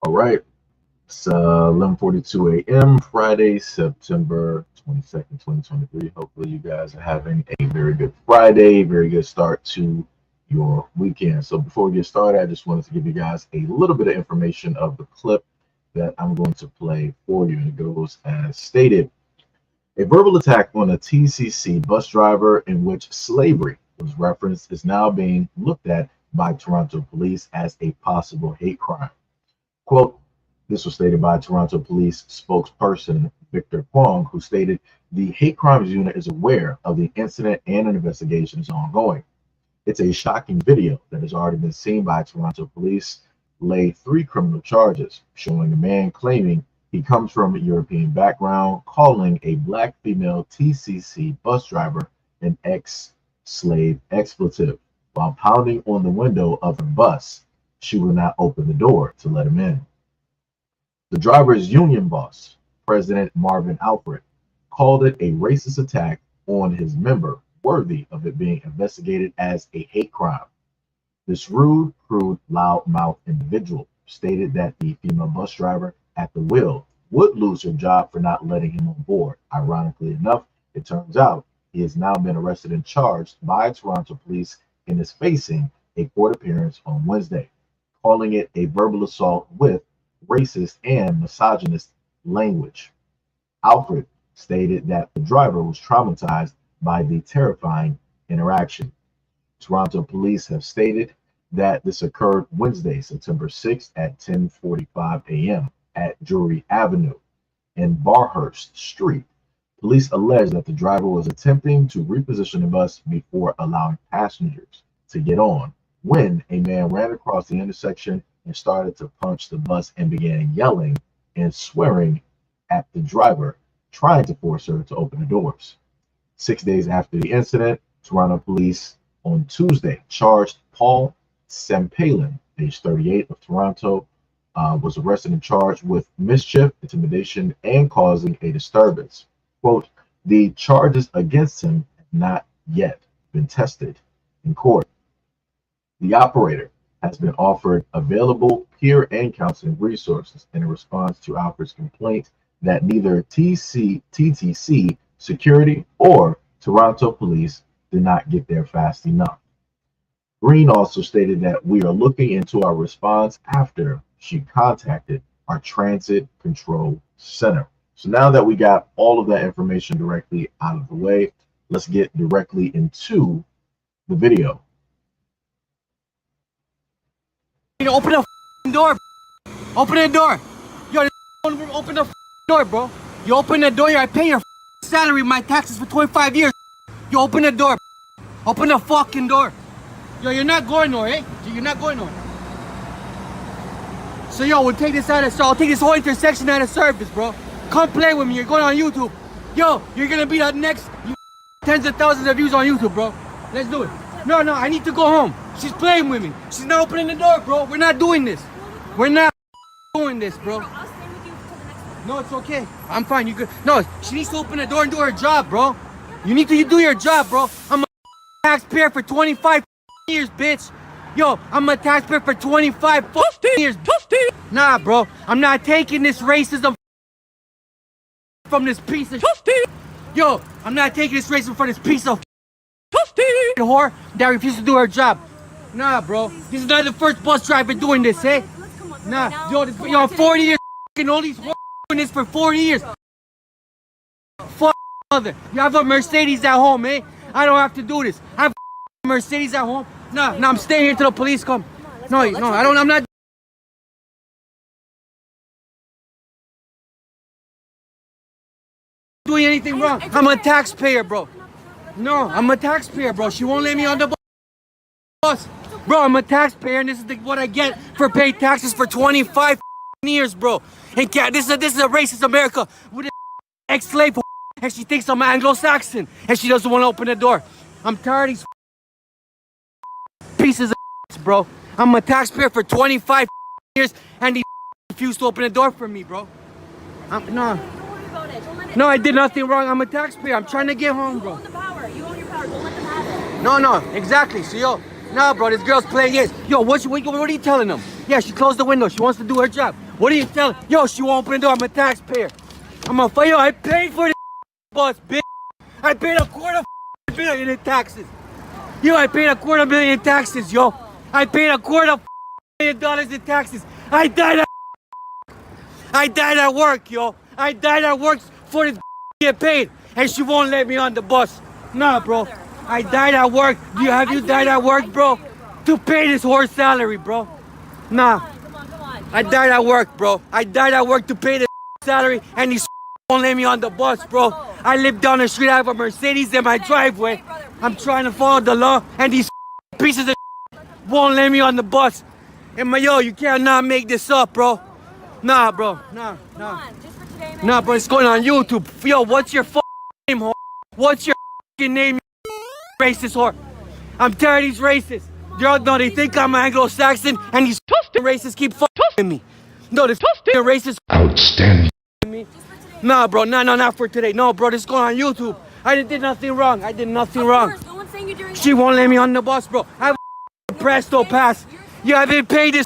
All right, it's 11:42 a.m. Friday, September 22nd, 2023. Hopefully, you guys are having a very good Friday, very good start to your weekend. So, before we get started, I just wanted to give you guys a little bit of information of the clip that I'm going to play for you. And it goes as stated. A verbal attack on a TCC bus driver in which slavery was referenced is now being looked at by Toronto police as a possible hate crime. Quote, this was stated by Toronto Police spokesperson Victor Kwong, who stated the hate crimes unit is aware of the incident and an investigation is ongoing. It's a shocking video that has already been seen by Toronto Police, laid 3 criminal charges, showing a man claiming he comes from a European background, calling a black female TCC bus driver an ex-slave expletive while pounding on the window of her bus. She would not open the door to let him in. The driver's union boss, President Marvin Alfred, called it a racist attack on his member, worthy of it being investigated as a hate crime. This rude, crude, loud-mouthed individual stated that the female bus driver at the wheel would lose her job for not letting him on board. Ironically enough, it turns out he has now been arrested and charged by Toronto police and is facing a court appearance on Wednesday, calling it a verbal assault with racist and misogynist language. Alfred stated that the driver was traumatized by the terrifying interaction. Toronto police have stated that this occurred Wednesday, September 6th at 10:45 a.m. at Drury Avenue and Barhurst Street. Police allege that the driver was attempting to reposition the bus before allowing passengers to get on when a man ran across the intersection and started to punch the bus and began yelling and swearing at the driver, trying to force her to open the doors. 6 days after the incident, Toronto police on Tuesday charged Paul Sempalin, age 38, of Toronto, was arrested and charged with mischief, intimidation, and causing a disturbance. Quote, the charges against him have not yet been tested in court. The operator has been offered available peer and counseling resources in response to Alfred's complaint that neither TTC security or Toronto police did not get there fast enough. Green also stated that we are looking into our response after she contacted our transit control center. So now that we got all of that information directly out of the way, let's get directly into the video. Open the door. Open the door. Yo, open the door, bro. You open the door. I pay your salary, my taxes for 25 years. You open the door. Open the fucking door. Yo, you're not going nowhere, eh? You're not going nowhere. So, yo, we'll take this out of, so I'll take this whole intersection out of service, bro. Come play with me. You're going on YouTube. Yo, you're gonna be the next tens of thousands of views on YouTube, bro. Let's do it. No, I need to go home. She's playing with me. She's not opening the door, bro. We're not doing this. We're not doing this, bro. No, it's okay. I'm fine. You good? No, she needs to open the door and do her job, bro. You need to do your job, bro. I'm a taxpayer for 25 years, bitch. Yo, I'm a taxpayer for 25 years. Nah, bro. I'm not taking this racism from this piece of Yo, I'm not taking this racism from this piece of whore that refuses to do her job. Nah, bro. This is not the first bus driver doing this, eh? Nah, yo, 40 years and all these whores doing this for 40 years. Fuck mother. You have a Mercedes at home, eh? I don't have to do this. I have a Mercedes at home. Nah, I'm staying here till the police come. No, I'm not doing anything wrong. I'm a taxpayer, bro. No, I'm a taxpayer, bro. She won't let me on the bus. Bro, I'm a taxpayer, and this is what I get for paying taxes for 25 years, bro. And this is a racist America with an ex-slave, and she thinks I'm Anglo-Saxon, and she doesn't want to open the door. I'm tired of these pieces of bro. I'm a taxpayer for 25 years, and he refused to open the door for me, bro. No, I did nothing wrong. I'm a taxpayer. I'm trying to get home, bro. You own the power. You own your power. Don't let them have it. No, exactly. So, yo, nah, bro, this girl's playing games. Yo, what are you telling them? Yeah, she closed the window. She wants to do her job. What are you telling? Yo, she won't open the door. I'm a taxpayer. I'm a yo, I paid for this bus, bitch. I paid $250,000 in taxes. Yo, I paid $250,000 in taxes, yo. I paid $250,000 in taxes. I died at work, yo. I died at work for this get paid, and she won't let me on the bus. Nah, bro. I died at work. Have you died at work, bro? To pay this whore's salary, bro. Nah. Come on. I died at work, bro. I died at work to pay this salary, and these won't let me on the bus, bro. I live down the street. I have a Mercedes in my driveway. I'm trying to follow the law, and these pieces of won't let me on the bus. And yo, you cannot make this up, bro. Nah, bro. Nah. Come on, just for today, man. Nah, bro, it's going on YouTube. Yo, what's your name, whore? What's your name, racist whore? I'm tired of these racists. They think I'm Anglo-Saxon, and these racists keep fucking me. No, this racist Outstanding. me. Nah, bro, not for today. No, bro, this is going on YouTube. I did nothing wrong. Of course, no one's saying you're doing She won't let me on the bus, bro. I have a Presto pass. You haven't paid this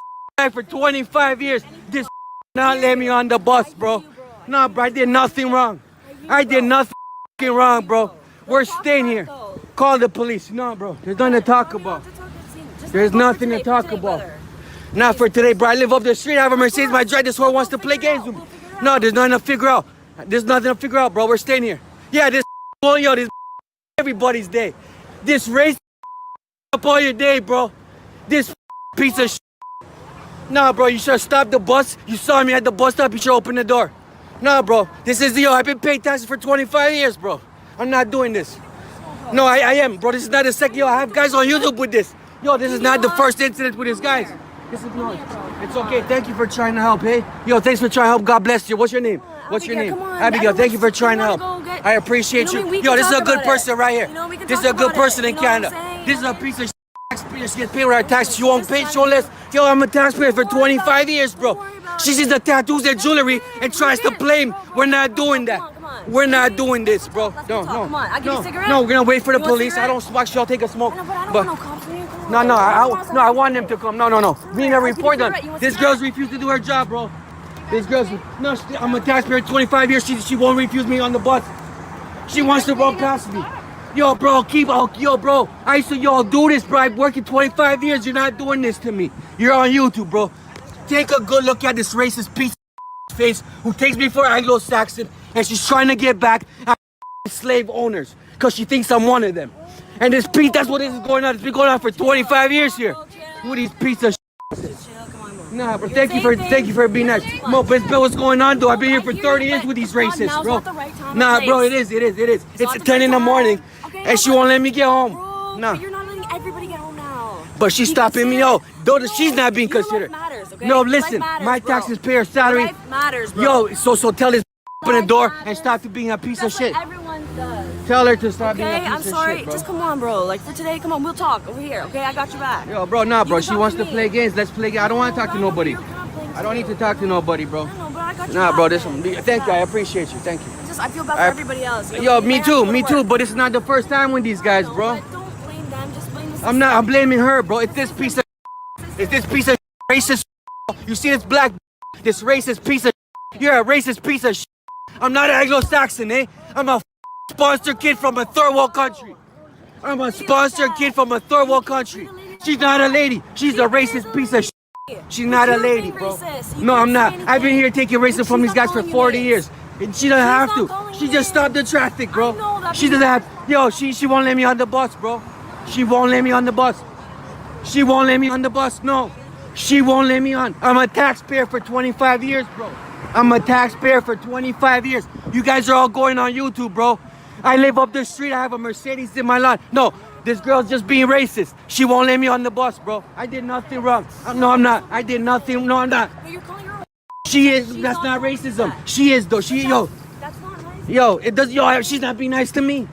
for 25 years. This not let me on the bus, bro. Nah, bro, I did nothing wrong. I did nothing wrong, bro. We're staying here. Call the police. No, bro, there's nothing to talk about. There's nothing to talk about. Not for today, bro. I live up the street. I have a Mercedes. My driver, this whore wants to play games with me. No, there's nothing to figure out. There's nothing to figure out, bro. We're staying here. Yeah, this yo, this everybody's day. This race up all your day, bro. This piece of Nah, bro, you should stop the bus. You saw me at the bus stop. You should open the door. Nah, bro. This is I've been paying taxes for 25 years, bro. I'm not doing this. No, I am, bro. This is not the second. Yo, I have guys on YouTube with this. Yo, this is not the first incident with this guys. This is no. It's okay. Thank you for trying to help, hey? Yo, thanks for trying to help. God bless you. What's your name? What's your name? Abigail, thank you for trying to help. I appreciate you. Yo, this is a good person right here. This is a good person in Canada. This is a piece of taxpayer. She gets paid with our taxes. She won't pay. She won't let. Yo, I'm a taxpayer for 25 years, bro. She sees the tattoos and jewelry and tries to blame. We're not doing that. We're not doing this, bro. No. No, we're gonna wait for the police. I don't smoke. She'll take a smoke. But I want them to come. No. We need to report them. This girl's refused to do her job, bro. This girl's I'm a taxpayer 25 years. She won't refuse me on the bus. She wants to run past me. Yo, bro, bro. I used to do this, bro. I've worked 25 years. You're not doing this to me. You're on YouTube, bro. Take a good look at this racist piece of face who takes me for Anglo-Saxon, and she's trying to get back at slave owners because she thinks I'm one of them. And this piece, that's what this is going on. It's been going on for 25 years here. Who these pieces of Nah, bro, thank you for being nice. Mo, but what's going on, though? I've been here for 30 years with these racists, bro. Nah, bro, it is. It's 10 in the morning, and she won't let me get home. Nah. But you're not letting everybody get home now. But she's stopping me, yo. Though she's not being considered. No, listen, my taxes pay her salary. Life matters, bro. Yo, so tell this open the door and stop being a piece of shit. Everyone does. Tell her to stop being a Okay, piece I'm of sorry. shit, bro. Just come on, bro. Like for today, come on, we'll talk over here. Okay, I got your back. Yo, bro, nah, bro. You She can wants talk to to play me. games. Let's play games. I don't want to talk to nobody. I don't need to talk to nobody, bro. No, but I got your Nah, back, bro. This man. one. Thank you. I appreciate you. Thank you. It's just I feel bad for everybody else. You know? Yo, They me have to go too. to work. But it's not the first time with these guys, No, bro. but don't blame them. Just blame the system. I'm blaming her, bro. It's this piece of racist. You see this black, this racist piece of. You're a racist piece of. I'm not Anglo-Saxon, eh? I'm a sponsored kid from a third world country. I'm a sponsored kid from a third world country. She's not a lady. She's a racist piece of. She's not a lady, bro. No, I'm not. I've been here taking racism from these guys for 40 years. And she doesn't have to. She just stopped the traffic, bro. She doesn't have. Yo, she won't let me on the bus, bro. She won't let me on the bus. She won't let me on the bus. No, she won't let me on. I'm a taxpayer for 25 years, bro. I'm a taxpayer for 25 years. You guys are all going on YouTube, bro. I live up the street. I have a Mercedes in my lot. No, this girl's just being racist. She won't let me on the bus, bro. I did nothing wrong. No, I'm not. I did nothing. No, I'm not. But you're calling her. She is. That's not racism. She is, though. Yo. That's not nice. Yo, it does. Yo, she's not being nice to me.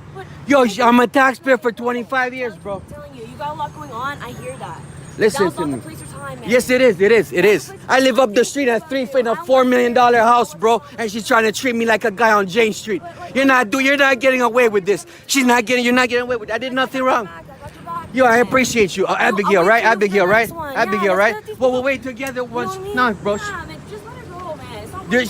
Yo, I'm a taxpayer for 25 years, bro. I'm telling you, you got a lot going on. I hear that. Listen Now's to not me. the police are time, man. Yes, it is. I live up the street in a $4 million house, bro, and she's trying to treat me like a guy on Jane Street. You're not getting away with this. You're not getting away with it. I did nothing wrong. Yo, I appreciate you. Abigail, right? Abigail, right? Abigail, right? Well, we'll wait together once. No, bro. Just let her go.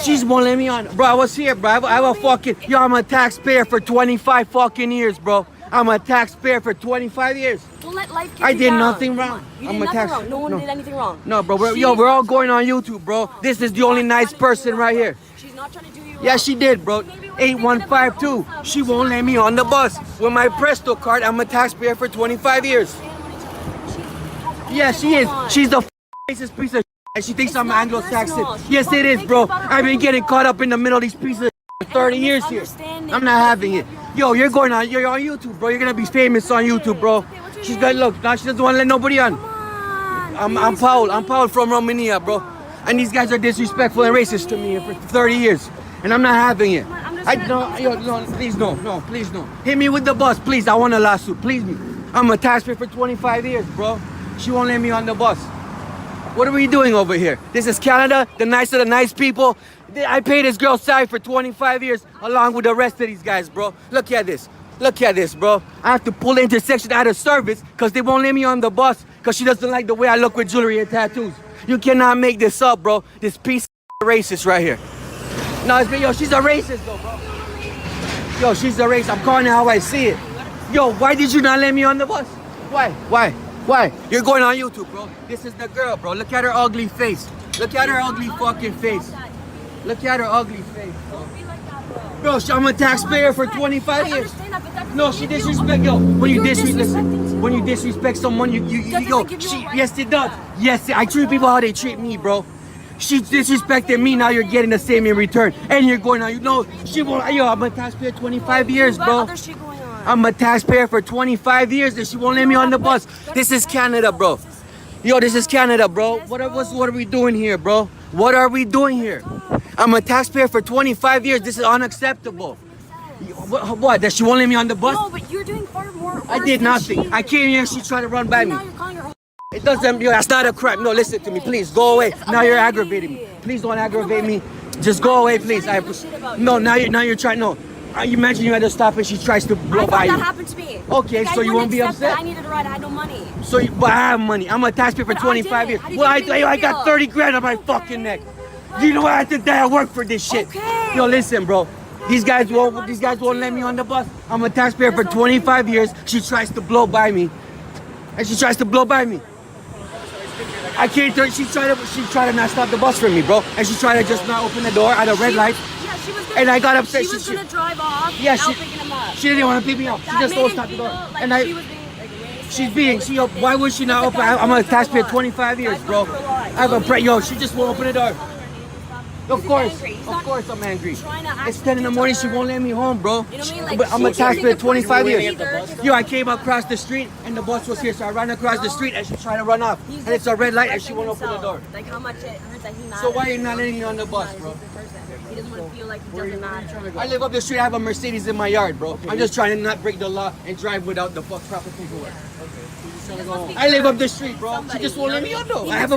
She's won't let me on. Bro, I was here, bro. I have a fucking, yo, I'm a taxpayer for 25 fucking years, bro. I'm a taxpayer for 25 years. Don't let life get I you did down. nothing Come wrong. on. You I'm did a nothing tax- wrong. No one no. did anything wrong. No, bro, we're all going on YouTube, bro. This is the only nice person right here. She's not trying to do you wrong. Yeah, she did, bro. 8152. She won't let me on the bus. With my Presto card, I'm a taxpayer for 25 years. Yeah, she is. She's the racist piece of shit. And she thinks It's I'm not Anglo-Saxon. personal. She Yes, wants it to is, think bro. about her I've been own getting way. caught up in the middle of these pieces of shit for 30 years here. misunderstanding. I'm not having it. Yo, you're on YouTube, bro. You're gonna be famous on YouTube, bro. She's gonna look. Now she doesn't want to let nobody on. Come on. I'm Paul. I'm Paul from Romania, bro. And these guys are disrespectful and racist to me for 30 years. And I'm not having it. No, please no, please no. Hit me with the bus, please. I want a lawsuit, please me. I'm a taxpayer for 25 years, bro. She won't let me on the bus. What are we doing over here? This is Canada, the nice of the nice people. I paid this girl salary for 25 years along with the rest of these guys, bro. Look at this. Look at this, bro. I have to pull the intersection out of service because they won't let me on the bus because she doesn't like the way I look with jewelry and tattoos. You cannot make this up, bro. This piece of racist right here. No, yo, she's a racist though, bro. Yo, she's a racist. I'm calling it how I see it. Yo, why did you not let me on the bus? Why? You're going on YouTube, bro. This is the girl, bro. Look at her ugly face. Look at her ugly fucking face. Look at her ugly face, bro. Bro, I'm a taxpayer for 25 years. No, she disrespect, yo. When you disrespect someone, yes, it does. Yes, I treat people how they treat me, bro. She disrespected me, now you're getting the same in return. And you're going on, she won't, yo, I'm a taxpayer 25 years, bro. I'm a taxpayer for 25 years and she won't let me on the bus. This is Canada, bro. Yo, this is Canada, bro. What are we doing here, bro? What are we doing here? I'm a taxpayer for 25 years. This is unacceptable. What? That she won't let me on the bus? No, but you're doing far more. I did nothing. I came here, she tried to run by me. Now you're calling her. It doesn't, that's not a crime. No, listen to me, please. Go away. Now you're aggravating me. Please don't aggravate me. Just go away, please. No, now you're trying, no. You imagine you had to stop and she tries to blow by you. That happened to me. Okay, Like, so you won't be upset? I needed a ride. I had no money. But I have money. I'm a taxpayer for But I 25 years. didn't. I Well, didn't get a I got deal. 30 grand on my fucking neck. You know what? I did that. I work for this shit. Okay. Yo, listen, bro. These guys won't let me on the bus. I'm a taxpayer for 25 years. She tries to blow by me. And she tries to blow by me. I can't. She tried to not stop the bus for me, bro. And she tried to just not open the door at a red light. Yeah, she was gonna, And I got upset. She was gonna drive off. Yeah, without she picking him up. She didn't want to pick me up. She That just made won't it stop the feel door. like And she was being like racist. she's being. Why would she not open? I'm a taxpayer 25 years, bro. I have a yo. She just won't open the door. Of course, I'm angry. It's 10 in the morning. She won't let me home, bro. You know what I mean? Like, But I'm a she can't taxpayer take the 25 person years. either. Yo, I came across the street and the bus was here, so I ran across the street and she's trying to run off. And it's a red light and she won't open the door. Like how much it hurts that he not. So why are you not letting me on the bus, bro? He doesn't want to feel like he doesn't matter. I live up the street. I have a Mercedes in my yard, bro. I'm just trying to not break the law and drive without the proper paperwork. I live up the street, bro. She just won't let me on though. I have a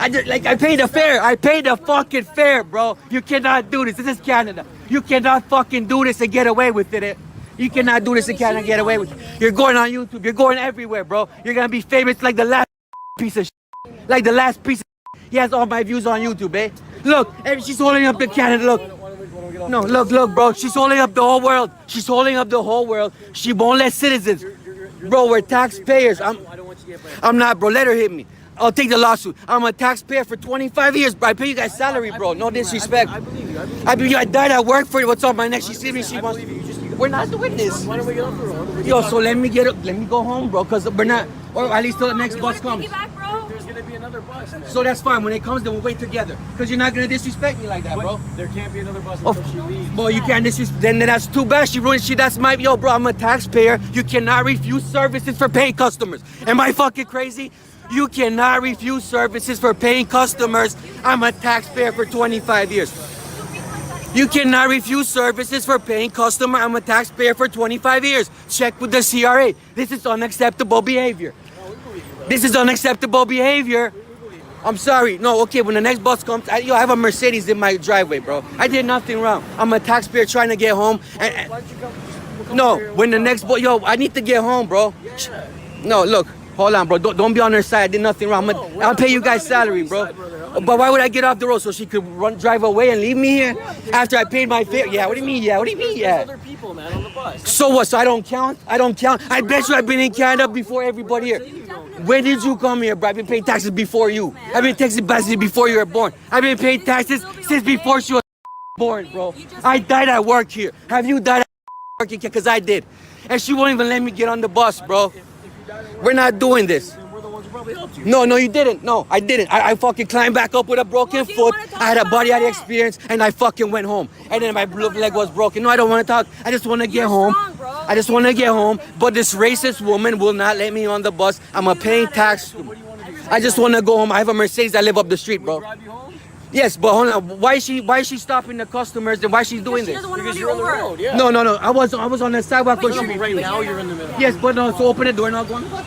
I paid the fare. I paid the fucking fare, bro. You cannot do this. This is Canada. You cannot fucking do this and get away with it. You cannot do this and Canada and get away with it. You're going on YouTube. You're going everywhere, bro. You're gonna be famous like the last piece of shit. Like the last piece of shit. He has all my views on YouTube, eh? Look, she's holding up the Canada. Look. No, look, bro. She's holding up the whole world. She's holding up the whole world. She won't let citizens. Bro, we're taxpayers. I'm not, bro. Let her hit me. I'll take the lawsuit. I'm a taxpayer for 25 years, bro. I pay you guys salary, bro. No disrespect. I believe you. I died. I work for you. What's on my neck? She see me. She wants. We're not doing this. Why don't we get off the road? Yo, so let me go home, bro. Cause we're not, or at least till the next bus comes. There's gonna be another bus. So that's fine. When it comes, then we'll wait together. Cause you're not gonna disrespect me like that, bro. There can't be another bus until she leaves. Boy, you can't disrespect. Then that's too bad. She ruined. That's my yo, bro. I'm a taxpayer. You cannot refuse services for paying customers. Am I fucking crazy? You cannot refuse services for paying customers. I'm a taxpayer for 25 years. You cannot refuse services for paying customer. I'm a taxpayer for 25 years. Check with the CRA. This is unacceptable behavior. This is unacceptable behavior. I'm sorry. No, okay, when the next bus comes, I have a Mercedes in my driveway, bro. I did nothing wrong. I'm a taxpayer trying to get home. No, when the next bus, yo, I need to get home, bro. No, look, hold on, bro. Don't be on her side. I did nothing wrong. I'll pay you guys salary, bro. But why would I get off the road so she could drive away and leave me here after I paid my fare? Yeah, what do you mean? Yeah, what do you mean? There's Yeah. other people, man, on the bus. So what? So I don't count? I don't count. I bet you I've been in Canada before everybody here. When did you come here, bro? I've been paying taxes before you. I've been taxing taxes before you were born. I've been paying taxes since before she was born, bro. I died at work here. Have you died at work here? Because I did. And she won't even let me get on the bus, bro. We're not doing this. Then we're the ones who probably helped you. No, you didn't. No, I didn't. I fucking climbed back up with a broken Well, do you foot. wanna talk I had a about body that? experience, and I fucking went home. And then my leg was broken. No, I don't want to talk. I just want to get You're home. strong, bro. I just want to get home. But this racist woman will not let me on the bus. I'm a paying tax. What do you want to do? I just want to go home. I have a Mercedes. I live up the street, bro. Drive you home? Yes, but hold on. Why is she stopping the customers and why she's doing She this? doesn't want to Because run you're you on the over. road, yeah. No. I was on the sidewalk. But But you're- she, Right now you're in the middle. yes, but no. So open the door and I'll go on the bus.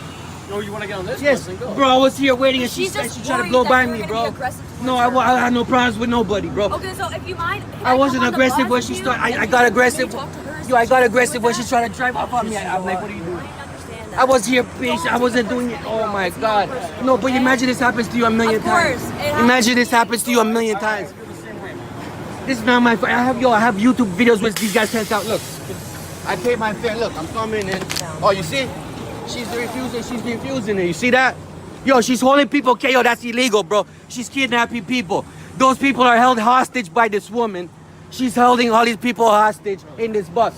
No, you want to get on this Yes, bus and go. bro, I was here waiting and she She's just tried to worried blow that by you're me, gonna bro. be aggressive towards No, her. I had no problems with nobody, bro. Okay, so if you mind, can I wasn't come on the aggressive bus when with she you started. and I then got maybe aggressive. talk to her, Yo, I see got if aggressive she's when with she tried to drive up on me. I'm like, what are you doing? that. I understand that. I was here patient. I wasn't doing it. Oh my God. No, but imagine this happens to you a million Of course, times. it happens. Imagine this happens to you a million times. This is not my fault. I have YouTube videos with these guys sent out. Look, I paid my fare. Look, I'm coming in. Oh, you see? She's refusing it. You see that? Yo, she's holding people. Okay, yo, that's illegal, bro. She's kidnapping people. Those people are held hostage by this woman. She's holding all these people hostage in this bus.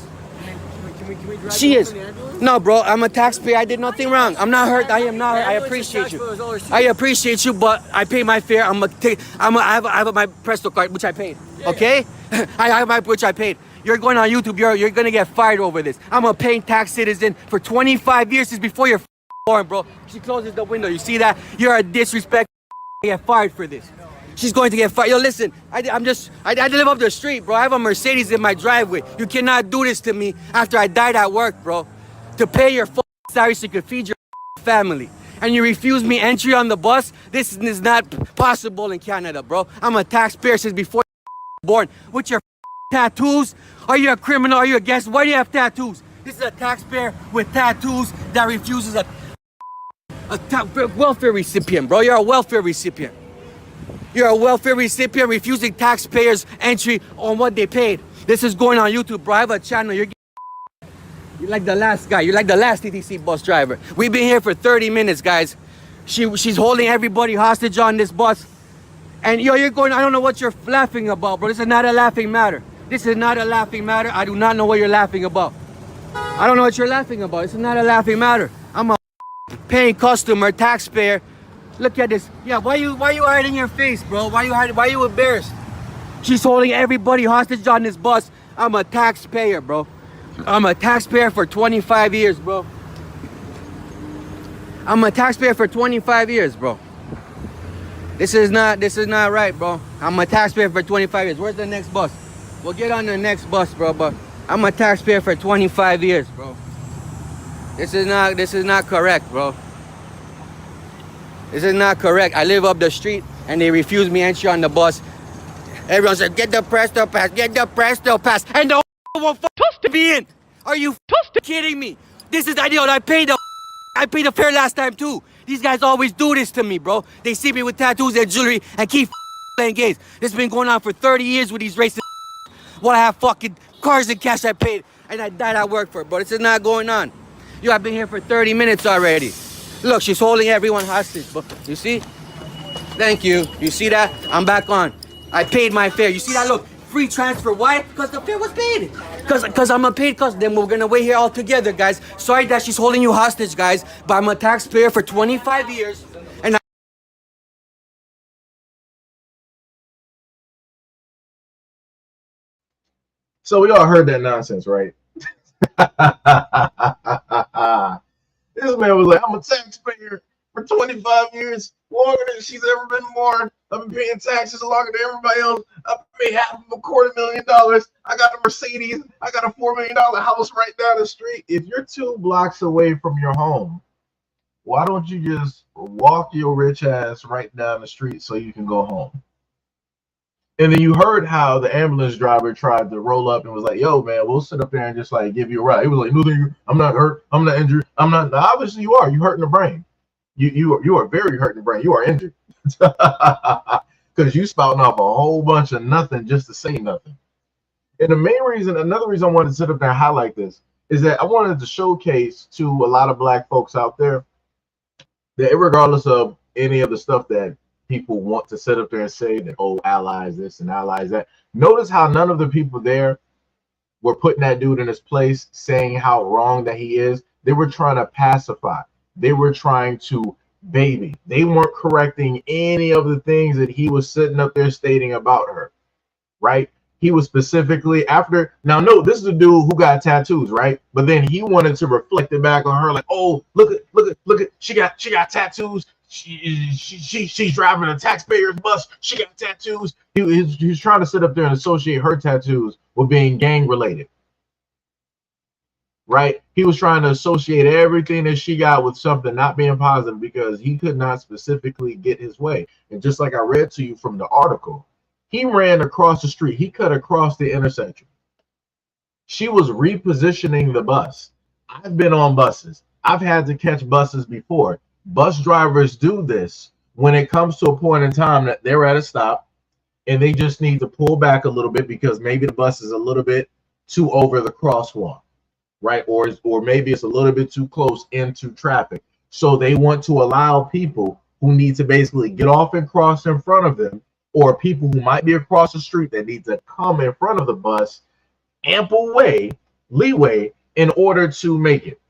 Can we drive She you is. home in the ambulance? No, bro, I'm a taxpayer. I did nothing wrong. I'm not hurt. I am not hurt. I appreciate you. I appreciate you, but I pay my fare. I have my Presto card, which I paid. Okay? I have which I paid. You're going on YouTube. You're gonna get fired over this. I'm a paying tax citizen for 25 years since before you're born, bro. She closes the window. You see that? You're a disrespect. Get fired for this. She's going to get fired. Yo, listen, I live up the street, bro. I have a Mercedes in my driveway. You cannot do this to me after I died at work, bro. To pay your salary so you can feed your family. And you refuse me entry on the bus? This is not possible in Canada, bro. I'm a taxpayer since before you were born. With your tattoos? Are you a criminal? Are you a guest? Why do you have tattoos? This is a taxpayer with tattoos that refuses a welfare recipient, bro. You're a welfare recipient. You're a welfare recipient refusing taxpayers entry on what they paid. This is going on YouTube, bro. I have a channel. You're like the last guy. You're like the last TTC bus driver. We've been here for 30 minutes, guys. She's holding everybody hostage on this bus. And yo, you're going, I don't know what you're laughing about, bro. This is not a laughing matter. This is not a laughing matter. I do not know what you're laughing about. I don't know what you're laughing about. This is not a laughing matter. I'm a paying customer, taxpayer. Look at this. Yeah, why you hiding your face, bro? Why you embarrassed? She's holding everybody hostage on this bus. I'm a taxpayer, bro. I'm a taxpayer for 25 years, bro. I'm a taxpayer for 25 years, bro. This is not right, bro. I'm a taxpayer for 25 years. Where's the next bus? We'll get on the next bus, bro, but I'm a taxpayer for 25 years, bro. This is not correct, bro. This is not correct. I live up the street and they refuse me entry on the bus. Everyone said, get the Presto Pass, get the Presto Pass. And the won't to be in. Are you kidding me? This is ideal. I paid the fare last time too. These guys always do this to me, bro. They see me with tattoos and jewelry and keep playing games. This has been going on for 30 years with these racist while I have fucking cars and cash I paid and I died at work for, bro. This is not going on. Yo, I've been here for 30 minutes already. Look, she's holding everyone hostage, bro. You see? Thank you. You see that? I'm back on. I paid my fare. You see that? Look, free transfer. Why? Because the fare was paid. Because I'm a paid customer. Then we're going to wait here all together, guys. Sorry that she's holding you hostage, guys. But I'm a taxpayer for 25 years. And So we all heard that nonsense, right? This man was like, I'm a taxpayer for 25 years, longer than she's ever been born. I've been paying taxes longer than everybody else. I paid $250,000. I got a Mercedes. I got a $4 million house right down the street. If you're 2 blocks away from your home, why don't you just walk your rich ass right down the street so you can go home? And then you heard how the ambulance driver tried to roll up and was like, yo, man, we'll sit up there and just like give you a ride. He was like, no, I'm not hurt. I'm not injured. I'm not. Now, obviously, you are. You hurt in the brain. You are very hurt in the brain. You are injured. because you spouting off a whole bunch of nothing just to say nothing. And the main reason, another reason I wanted to sit up there and highlight this is that I wanted to showcase to a lot of black folks out there that regardless of any of the stuff that people want to sit up there and say that, oh, allies this and allies that, notice how none of the people there were putting that dude in his place, saying how wrong that he is. They were trying to pacify. They were trying to baby. They weren't correcting any of the things that he was sitting up there stating about her, right? He was specifically after. Now, no, this is a dude who got tattoos, right? But then he wanted to reflect it back on her, like, oh, look at, she got tattoos. She's driving a taxpayer's bus. She got tattoos. He was trying to sit up there and associate her tattoos with being gang related, right? He was trying to associate everything that she got with something not being positive because he could not specifically get his way. And just like I read to you from the article, he ran across the street. He cut across the intersection. She was repositioning the bus. I've been on buses. I've had to catch buses before. Bus drivers do this when it comes to a point in time that they're at a stop and they just need to pull back a little bit because maybe the bus is a little bit too over the crosswalk, right? Or maybe it's a little bit too close into traffic. So they want to allow people who need to basically get off and cross in front of them, or people who might be across the street that need to come in front of the bus, ample leeway in order to make it,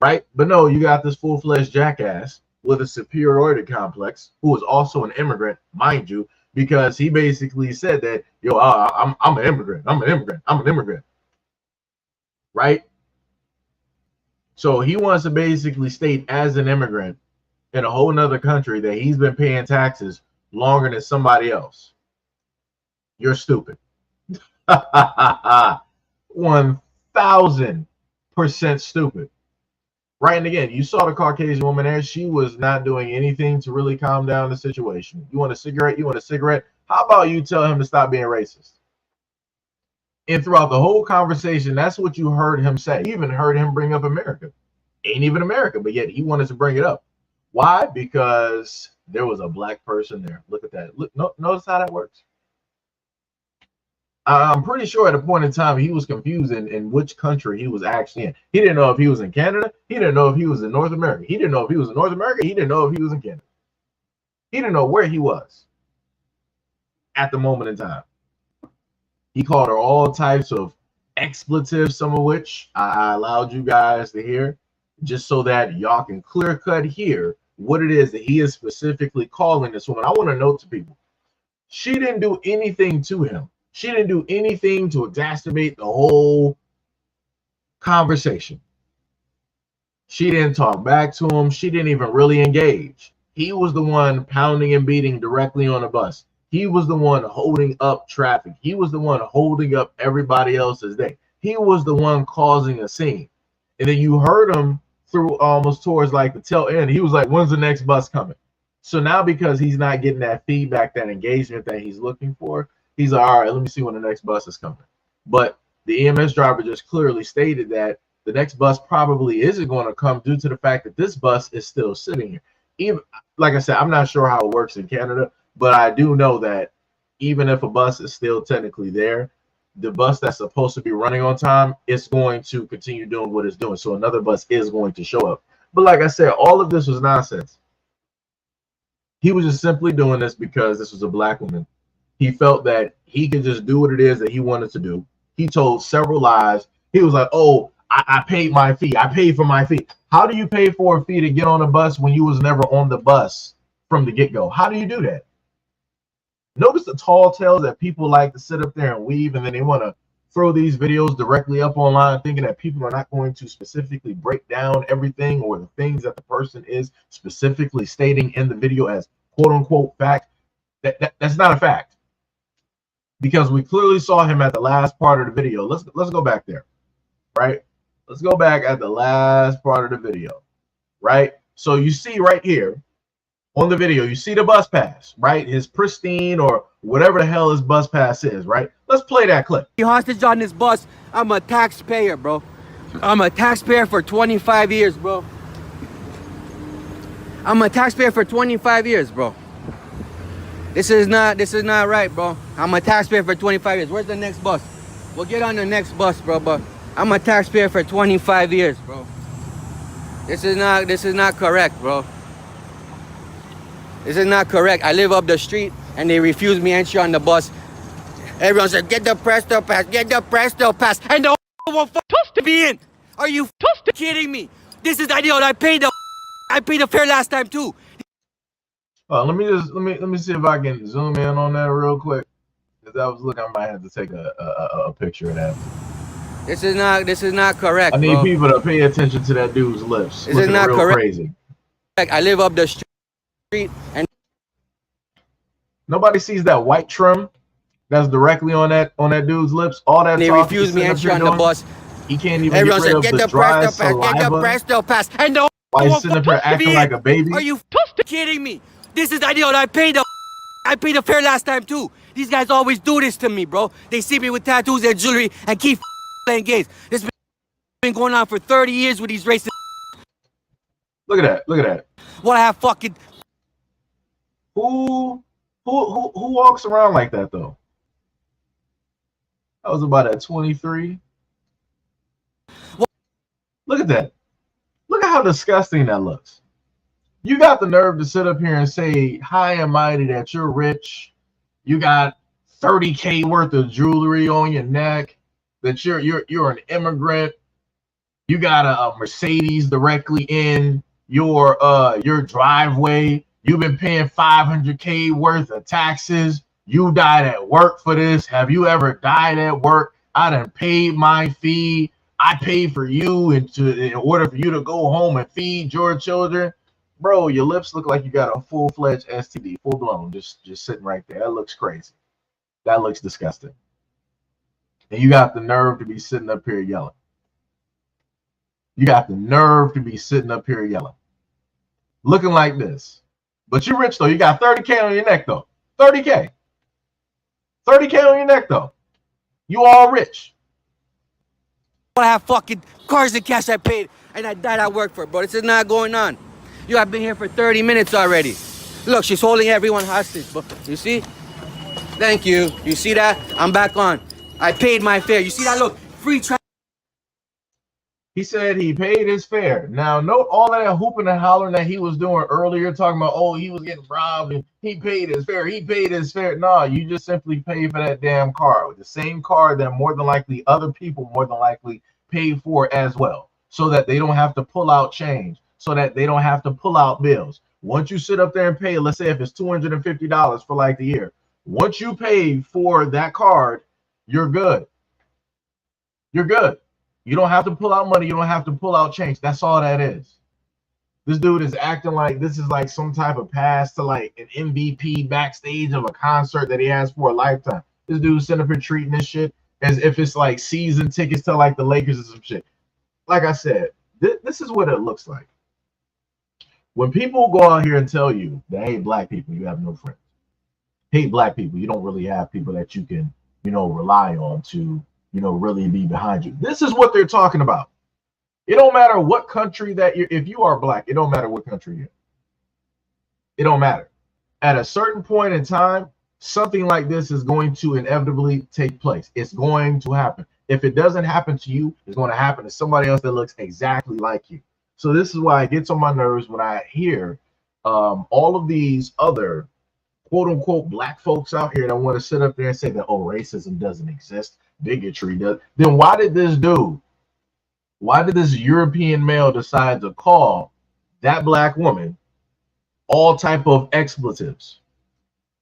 right? But no, you got this full-fledged jackass with a superiority complex who is also an immigrant, mind you, because he basically said that, yo, I'm an immigrant, right? So he wants to basically state as an immigrant in a whole nother country that he's been paying taxes longer than somebody else. You're stupid. 1000% stupid. Right, and again, you saw the Caucasian woman there. She was not doing anything to really calm down the situation. You want a cigarette? You want a cigarette? How about you tell him to stop being racist? And throughout the whole conversation, that's what you heard him say. You even heard him bring up America. Ain't even America, but yet he wanted to bring it up. Why? Because there was a black person there. Look at that. Look, notice how that works. I'm pretty sure at a point in time he was confused in which country he was actually in. He didn't know if he was in Canada. He didn't know if he was in North America. He didn't know if he was in North America. He didn't know if he was in Canada. He didn't know where he was at the moment in time. He called her all types of expletives, some of which I allowed you guys to hear, just so that y'all can clear cut hear what it is that he is specifically calling this woman. I want to note to people, she didn't do anything to him. She didn't do anything to exacerbate the whole conversation. She didn't talk back to him. She didn't even really engage. He was the one pounding and beating directly on the bus. He was the one holding up traffic. He was the one holding up everybody else's day. He was the one causing a scene. And then you heard him through almost towards like the tail end. He was like, when's the next bus coming? So now because he's not getting that feedback, that engagement that he's looking for, he's like, all right, let me see when the next bus is coming. But the EMS driver just clearly stated that the next bus probably isn't going to come due to the fact that this bus is still sitting here. Even like I said, I'm not sure how it works in Canada, but I do know that even if a bus is still technically there, the bus that's supposed to be running on time is going to continue doing what it's doing. So another bus is going to show up. But like I said, all of this was nonsense. He was just simply doing this because this was a black woman. He felt that he could just do what it is that he wanted to do. He told several lies. He was like, oh, I paid my fee. I paid for my fee. How do you pay for a fee to get on a bus when you was never on the bus from the get-go? How do you do that? Notice the tall tales that people like to sit up there and weave, and then they want to throw these videos directly up online thinking that people are not going to specifically break down everything or the things that the person is specifically stating in the video as quote-unquote fact. That's not a fact. Because we clearly saw him at the last part of the video. Let's go back there, right? Let's go back at the last part of the video, right? So you see right here on the video, you see the bus pass, right? His pristine or whatever the hell his bus pass is, right? Let's play that clip. You hostage on this bus. I'm a taxpayer, bro. I'm a taxpayer for 25 years, bro. I'm a taxpayer for 25 years, bro. This is not right, bro. I'm a taxpayer for 25 years. Where's the next bus? We'll get on the next bus, bro. But I'm a taxpayer for 25 years, bro. This is not correct, bro. This is not correct. I live up the street and they refuse me entry on the bus. Everyone said, get the Presto Pass, get the Presto Pass. And the won't to be in. Are you kidding me? This is ideal. I paid the fare last time too. Let me see if I can zoom in on that real quick. Cause I was looking, I might have to take a picture of that. This is not correct. I need bro. people to pay attention to that dude's lips. This is not real correct. Crazy. I live up the street and nobody sees that white trim that's directly on that dude's lips. All that they talk refuse me entry on the bus. He can't even Everyone get rid said, of get the the dry Presto Pass, get the saliva Presto Pass. And the while he's sitting up here acting like a baby. Are you kidding me? This is ideal. I paid the fare last time too. These guys always do this to me, bro. They see me with tattoos and jewelry and keep playing games. This been going on for 30 years with these racist. Look at that. Look at that. What I have fucking. Who walks around like that though? I was about at 23. Look at that. Look at how disgusting that looks. You got the nerve to sit up here and say high and mighty that you're rich. You got 30K worth of jewelry on your neck, that you're an immigrant. You got a Mercedes directly in your driveway. You've been paying 500K worth of taxes. You died at work for this. Have you ever died at work? I done paid my fee. I paid for you in order for you to go home and feed your children. Bro, your lips look like you got a full-fledged STD, full-blown, just sitting right there. That looks crazy. That looks disgusting. And you got the nerve to be sitting up here yelling. You got the nerve to be sitting up here yelling. Looking like this. But you're rich, though. You got 30K on your neck, though. 30K. 30K on your neck, though. You all rich. I have fucking cars and cash I paid and I died at work for, bro. This is not going on. You have been here for 30 minutes already. Look, she's holding everyone hostage, bro. You see? Thank you. You see that? I'm back on. I paid my fare. You see that? Look, free travel. He said he paid his fare. Now, note all of that hooping and hollering that he was doing earlier, talking about, oh, he was getting robbed and he paid his fare. He paid his fare. No, you just simply paid for that damn car with the same car that more than likely other people more than likely paid for as well, so that they don't have to pull out change, so that they don't have to pull out bills. Once you sit up there and pay, let's say if it's $250 for like the year, once you pay for that card, you're good. You're good. You don't have to pull out money. You don't have to pull out change. That's all that is. This dude is acting like this is like some type of pass to like an MVP backstage of a concert that he has for a lifetime. This dude's sitting up here treating this shit as if it's like season tickets to like the Lakers or some shit. Like I said, this is what it looks like. When people go out here and tell you that hate black people, you have no friends. Hate black people, you don't really have people that you can, rely on to, really be behind you. This is what they're talking about. It don't matter what country that if you are black, it don't matter what country you're in. It don't matter. At a certain point in time, something like this is going to inevitably take place. It's going to happen. If it doesn't happen to you, it's going to happen to somebody else that looks exactly like you. So this is why it gets on my nerves when I hear all of these other quote unquote black folks out here that want to sit up there and say that, oh, racism doesn't exist, bigotry does. Then why did this European male decide to call that black woman all type of expletives,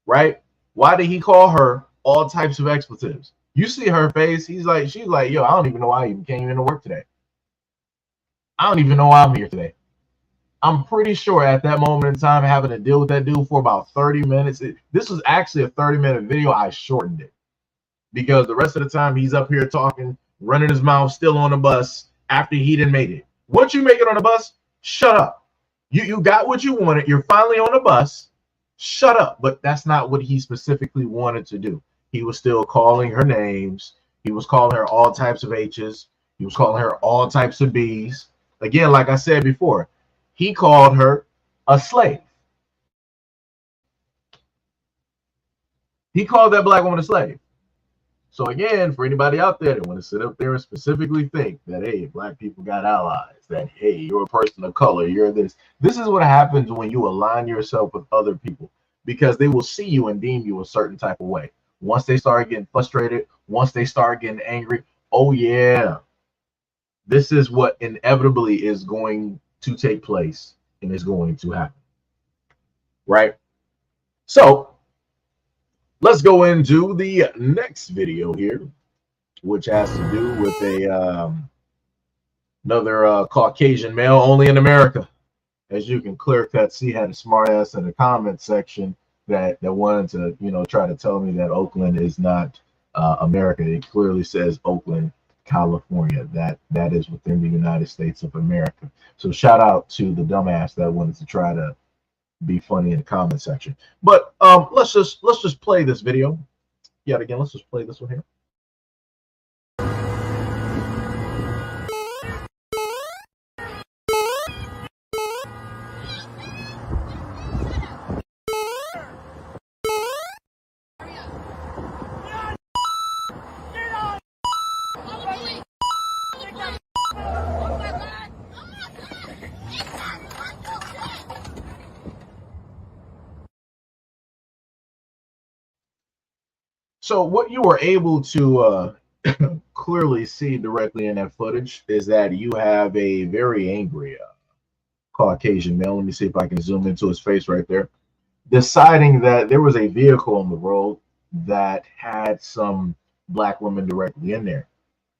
right? Why did he call her all types of expletives? You see her face. She's like, yo, I don't even know why I even came into work today. I don't even know why I'm here today. I'm pretty sure at that moment in time, having to deal with that dude for about 30 minutes. This was actually a 30-minute video. I shortened it because the rest of the time he's up here talking, running his mouth, still on the bus after he didn't make it. Once you make it on the bus, shut up. You got what you wanted. You're finally on the bus. Shut up. But that's not what he specifically wanted to do. He was still calling her names. He was calling her all types of H's. He was calling her all types of B's. Again, like I said before, he called her a slave. He called that black woman a slave. So again, for anybody out there that want to sit up there and specifically think that, hey, black people got allies, that, hey, you're a person of color, you're this. This is what happens when you align yourself with other people, because they will see you and deem you a certain type of way. Once they start getting frustrated, once they start getting angry, oh yeah, this is what inevitably is going to take place and is going to happen, right? So let's go into the next video here, which has to do with a another Caucasian male only in America. As you can clear cut see, had a smart ass in the comment section that wanted to, you know, try to tell me that Oakland is not America. It clearly says Oakland, California. That is within the United States of America. So shout out to the dumbass that wanted to try to be funny in the comment section. But let's just play this video yet again. Let's just play this one here. So what you were able to clearly see directly in that footage is that you have a very angry Caucasian male. Let me see if I can zoom into his face right there, deciding that there was a vehicle on the road that had some black women directly in there.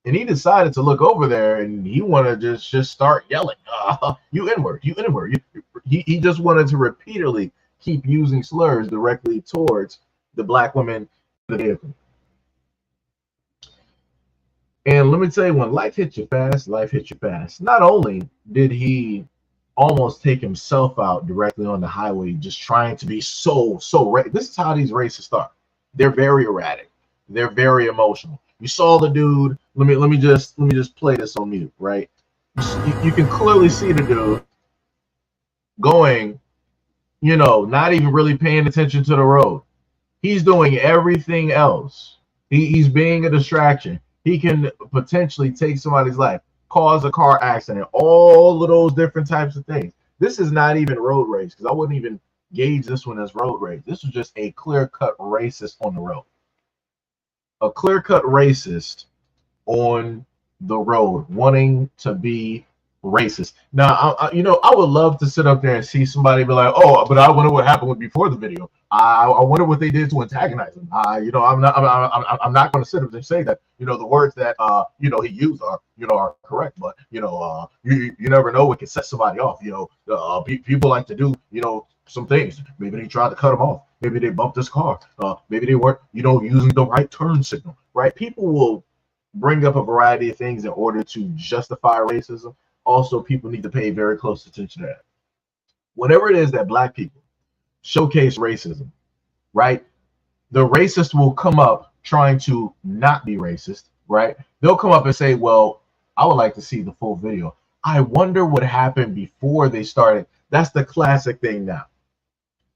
And he decided to look over there and he wanted to just start yelling, you N-word, you N-word. He just wanted to repeatedly keep using slurs directly towards the black women in the vehicle. And let me tell you, when life hits you fast, life hits you fast. Not only did he almost take himself out directly on the highway, just trying to be so this is how these racists are. They're very erratic. They're very emotional. You saw the dude. Let me just play this on mute, right? You can clearly see the dude going, you know, not even really paying attention to the road. He's doing everything else. He's being a distraction. He can potentially take somebody's life, cause a car accident, all of those different types of things. This is not even road rage, because I wouldn't even gauge this one as road rage. This was just a clear-cut racist on the road. A clear-cut racist on the road, wanting to be racist. Now, you know, I would love to sit up there and see somebody be like, "Oh, but I wonder what happened before the video. I wonder what they did to antagonize him." You know, I'm not going to sit up and say that, you know, the words that you know, he used are, you know, are correct, but you know, you never know what can set somebody off. You know, people like to do, you know, some things. Maybe they tried to cut him off. Maybe they bumped his car. Maybe they weren't, you know, using the right turn signal. Right? People will bring up a variety of things in order to justify racism. Also, people need to pay very close attention to that. Whenever it is that black people showcase racism, right, the racist will come up trying to not be racist, right? They'll come up and say, well, I would like to see the full video. I wonder what happened before they started. That's the classic thing now.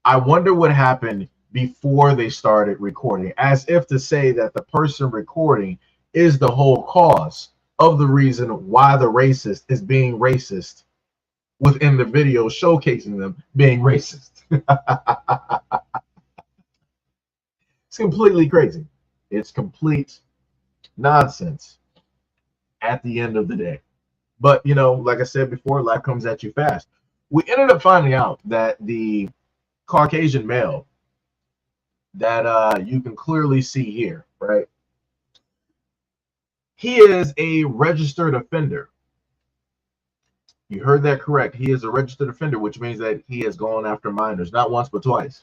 I wonder what happened before they started recording, as if to say that the person recording is the whole cause of the reason why the racist is being racist within the video, showcasing them being racist. It's completely crazy. It's complete nonsense at the end of the day. But, you know, like I said before, life comes at you fast. We ended up finding out that the Caucasian male that you can clearly see here, right? He is a registered offender. You heard that correct. He is a registered offender, which means that he has gone after minors, not once, but twice.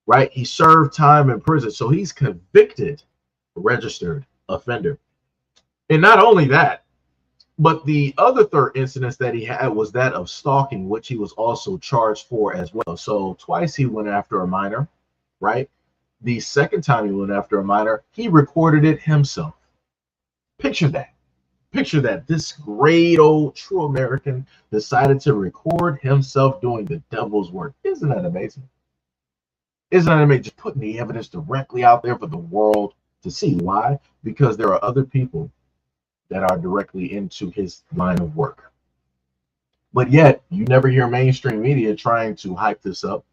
Right? He served time in prison. So he's convicted registered offender. And not only that, but the other third incident that he had was that of stalking, which he was also charged for as well. So twice he went after a minor, right? The second time he went after a minor, he recorded it himself. Picture that. Picture that. This great old true American decided to record himself doing the devil's work. Isn't that amazing? Isn't that amazing? Just putting the evidence directly out there for the world to see. Why? Because there are other people that are directly into his line of work. But yet, you never hear mainstream media trying to hype this up,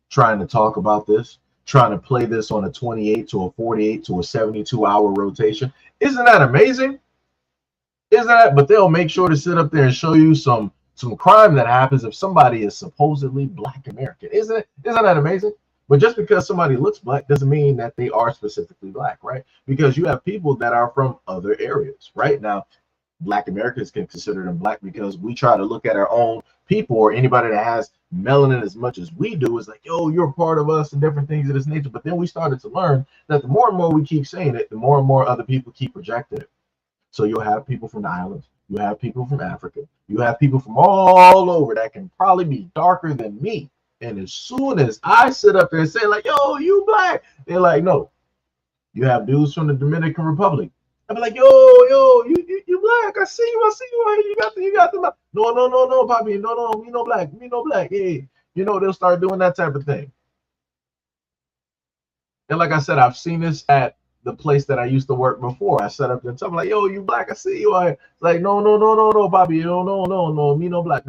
trying to talk about this, trying to play this on a 28 to a 48 to a 72-hour rotation. Isn't that amazing? Isn't that? But they'll make sure to sit up there and show you some crime that happens if somebody is supposedly Black American. Isn't that amazing? But just because somebody looks Black doesn't mean that they are specifically Black, right? Because you have people that are from other areas, right? Now, Black Americans can consider them Black because we try to look at our own people or anybody that has melanin as much as we do is like, yo, you're a part of us and different things of this nature. But then we started to learn that the more and more we keep saying it, the more and more other people keep rejecting it. So you'll have people from the islands, you have people from Africa, you have people from all over that can probably be darker than me. And as soon as I sit up there and say like, yo, you Black, they're like, no. You have dudes from the Dominican Republic. I'll be like, yo, you Black. I see you. You got the. No, Bobby. No, me no Black. Hey, they'll start doing that type of thing. And like I said, I've seen this at the place that I used to work before. I set up and tell them like, yo, you Black. I see you. I like, no, Bobby. No, me no Black.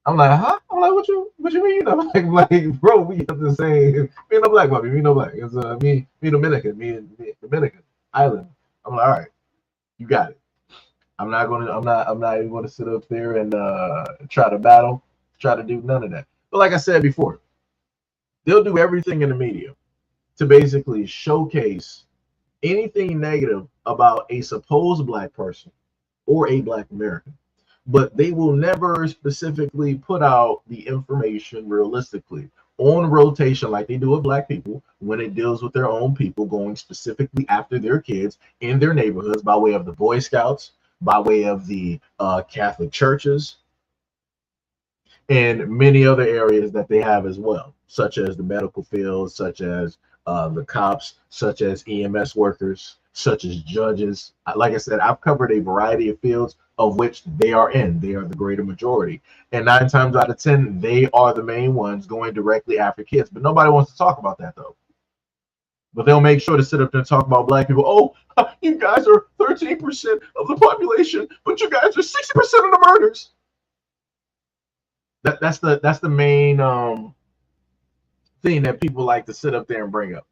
I'm like, huh? I'm like, what you mean? I'm like, bro, we have the same. Me no Black, Bobby. Me no Black. It's me Dominican. Me Dominican Island. I'm like, all right, you got it. I'm not even gonna sit up there and try to do none of that. But like I said before, they'll do everything in the media to basically showcase anything negative about a supposed Black person or a Black American. But they will never specifically put out the information realistically on rotation like they do with Black people when it deals with their own people going specifically after their kids in their neighborhoods by way of the Boy Scouts, by way of the Catholic churches, and many other areas that they have as well, such as the medical field, such as the cops, such as EMS workers, such as judges. Like I said, I've covered a variety of fields of which they are in. They are the greater majority. And 9 times out of 10, they are the main ones going directly after kids. But nobody wants to talk about that, though. But they'll make sure to sit up there and talk about Black people. Oh, you guys are 13% of the population, but you guys are 60% of the murders. That's the main thing that people like to sit up there and bring up.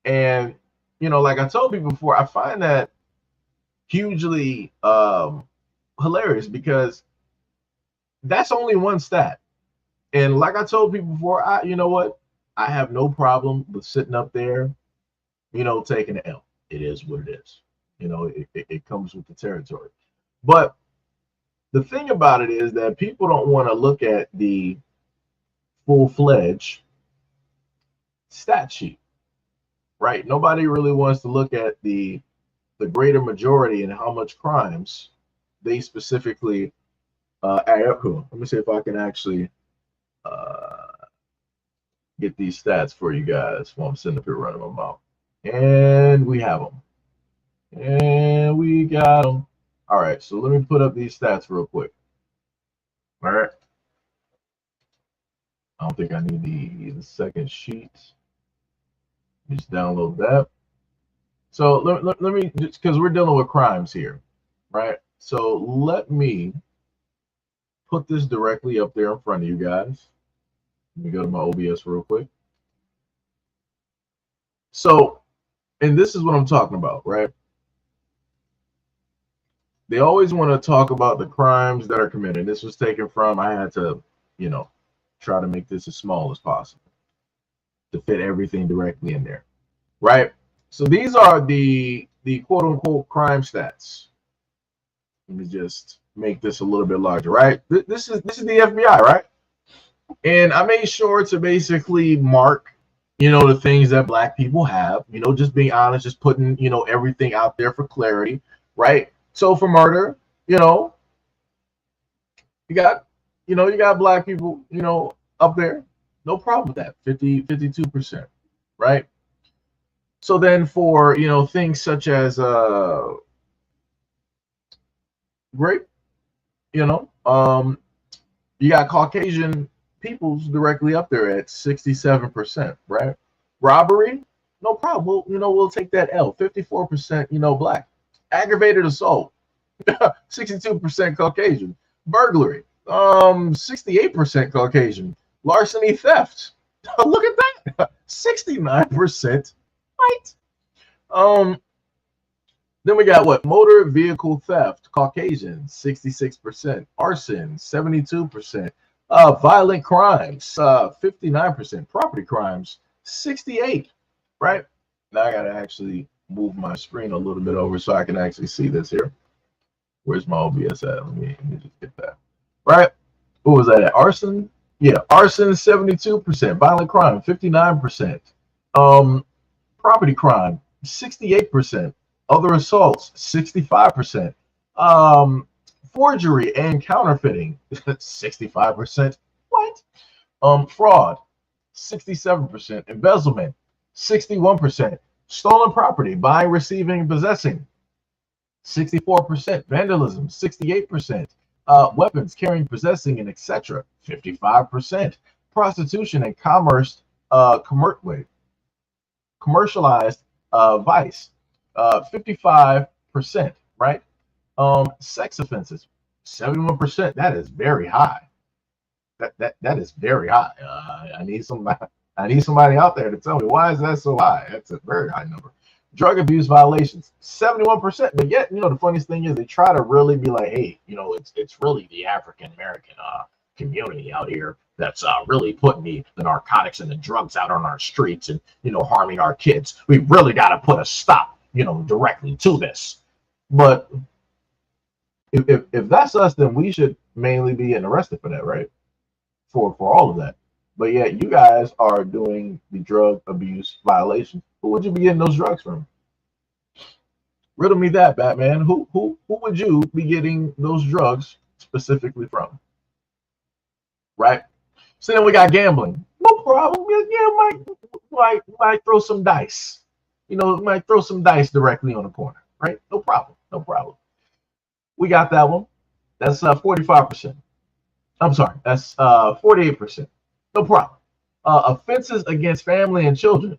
And, like I told people before, I find that hugely hilarious because that's only one stat. And like I told people before, I have no problem with sitting up there, taking an L. It is what it is. It comes with the territory. But the thing about it is that people don't want to look at the full-fledged stat sheet, right? Nobody really wants to look at the greater majority and how much crimes they specifically add up to. Let me see if I can actually get these stats for you guys while I'm sitting up here running my mouth. And we have them. And we got them. All right, so let me put up these stats real quick. All right. I don't think I need the second sheet. Just download that. So let me, just because we're dealing with crimes here, right? So let me put this directly up there in front of you guys. Let me go to my OBS real quick. So, and this is what I'm talking about, right? They always want to talk about the crimes that are committed. This was taken from, I had to, try to make this as small as possible to fit everything directly in there, right? So these are the quote unquote crime stats. Let me just make this a little bit larger, right? This is the FBI, right? And I made sure to basically mark, the things that Black people have, just being honest, just putting, everything out there for clarity, right? So for murder, you got Black people, up there, no problem with that, 52%, right? So then for, things such as rape, you got Caucasian people's directly up there at 67%, right? Robbery, no problem. We'll take that L. 54%, black. Aggravated assault, 62% Caucasian. Burglary, 68% Caucasian. Larceny, theft. Look at that, 69% white. Then we got what? Motor vehicle theft, Caucasian, 66%. Arson, 72%. Violent crimes, 59%. Property crimes, 68%. Right? Now I gotta actually move my screen a little bit over so I can actually see this here. Where's my OBS at? Let me just get that. Right? What was that at? Arson? Yeah, arson, 72%. Violent crime, 59%. Property crime, 68%. Other assaults, 65%. Forgery and counterfeiting, 65%. What? Fraud, 67%. Embezzlement, 61%. Stolen property, buying, receiving, possessing, 64%. Vandalism, 68%. Weapons, carrying, possessing, and etc., 55%. Prostitution and commerce, commercialized vice, 55%, right? Sex offenses, 71%. That is very high. That is very high. I need somebody out there to tell me why is that so high. That's a very high number. Drug abuse violations, 71%. But yet, the funniest thing is they try to really be like, hey, it's really the African American community out here that's really putting the narcotics and the drugs out on our streets and harming our kids. We really got to put a stop, directly to this. But if that's us, then we should mainly be getting arrested for that, right? For all of that. But yet you guys are doing the drug abuse violations. Who would you be getting those drugs from? Riddle me that, Batman. Who would you be getting those drugs specifically from? Right? So then we got gambling. No problem. Yeah, might throw some dice. Might throw some dice directly on the corner. Right? No problem. No problem. We got that one. That's 45%. I'm sorry. That's 48%. No problem. Offenses against family and children.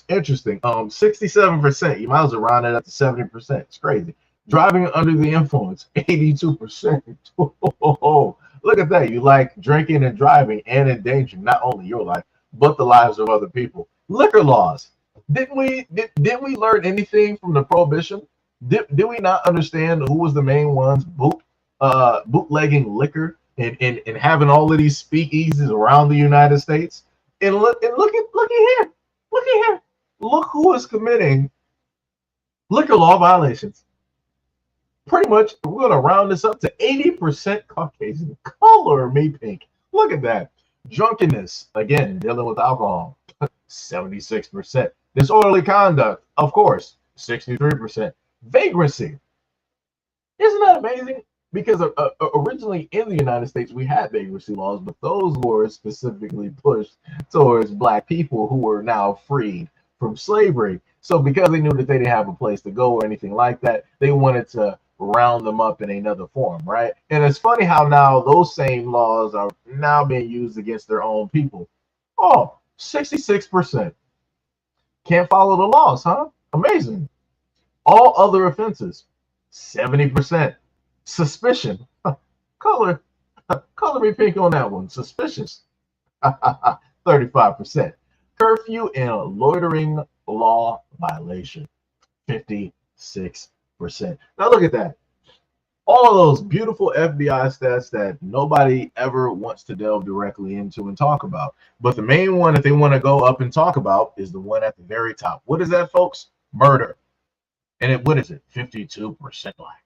Interesting. 67%. You might as well round it up to 70%. It's crazy. Driving under the influence, 82%. Oh, look at that. You like drinking and driving and endangering not only your life, but the lives of other people. Liquor laws. Didn't we learn anything from the prohibition? Did we not understand who was the main ones bootlegging liquor and having all of these speakeasies around the United States? And look at here. Look who is committing liquor law violations. Pretty much, we're going to round this up to 80% Caucasian. Color me pink. Look at that. Drunkenness, again, dealing with alcohol, 76%. Disorderly conduct, of course, 63%. Vagrancy. Isn't that amazing? Because originally in the United States, we had vagrancy laws, but those were specifically pushed towards Black people who were now freed from slavery. So because they knew that they didn't have a place to go or anything like that, they wanted to round them up in another form, right? And it's funny how now those same laws are now being used against their own people. Oh, 66%. Can't follow the laws, huh? Amazing. All other offenses, 70%. Suspicion. Color me pink on that one. Suspicious. 35%. Curfew and loitering law violation. 56%. Now look at that. All of those beautiful FBI stats that nobody ever wants to delve directly into and talk about. But the main one that they want to go up and talk about is the one at the very top. What is that, folks? Murder. And what is it? 52% Black.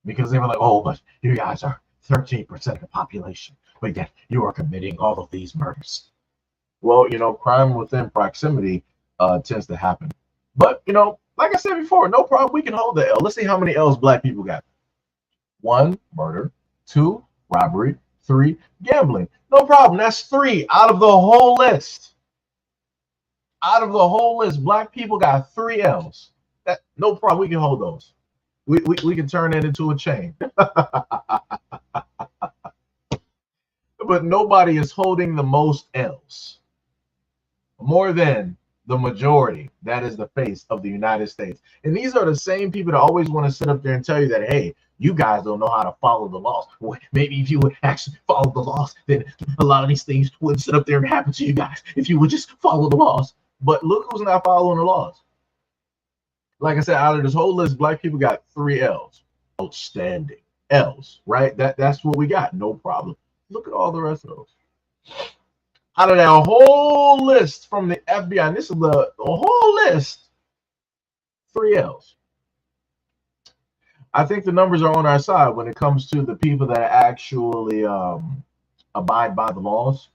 Because they were like, oh, but you guys are 13% of the population, but yet you are committing all of these murders. Well, crime within proximity tends to happen. But, like I said before, no problem. We can hold the L. Let's see how many L's Black people got. 1, murder. 2, robbery. 3, gambling. No problem. That's 3 out of the whole list. Out of the whole list, Black people got 3 L's. No problem. We can hold those. We can turn that into a chain. but nobody is holding the most L's. More than the majority. That is the face of the United States. And these are the same people that always want to sit up there and tell you that, hey, you guys don't know how to follow the laws. Well, maybe if you would actually follow the laws, then a lot of these things wouldn't sit up there and happen to you guys if you would just follow the laws. But look who's not following the laws. Like I said, out of this whole list, black people got 3 L's. Outstanding L's, right? That's what we got. No problem. Look at all the rest of those. Out of that whole list from the FBI, and this is the whole list, 3 L's. I think the numbers are on our side when it comes to the people that actually abide by the laws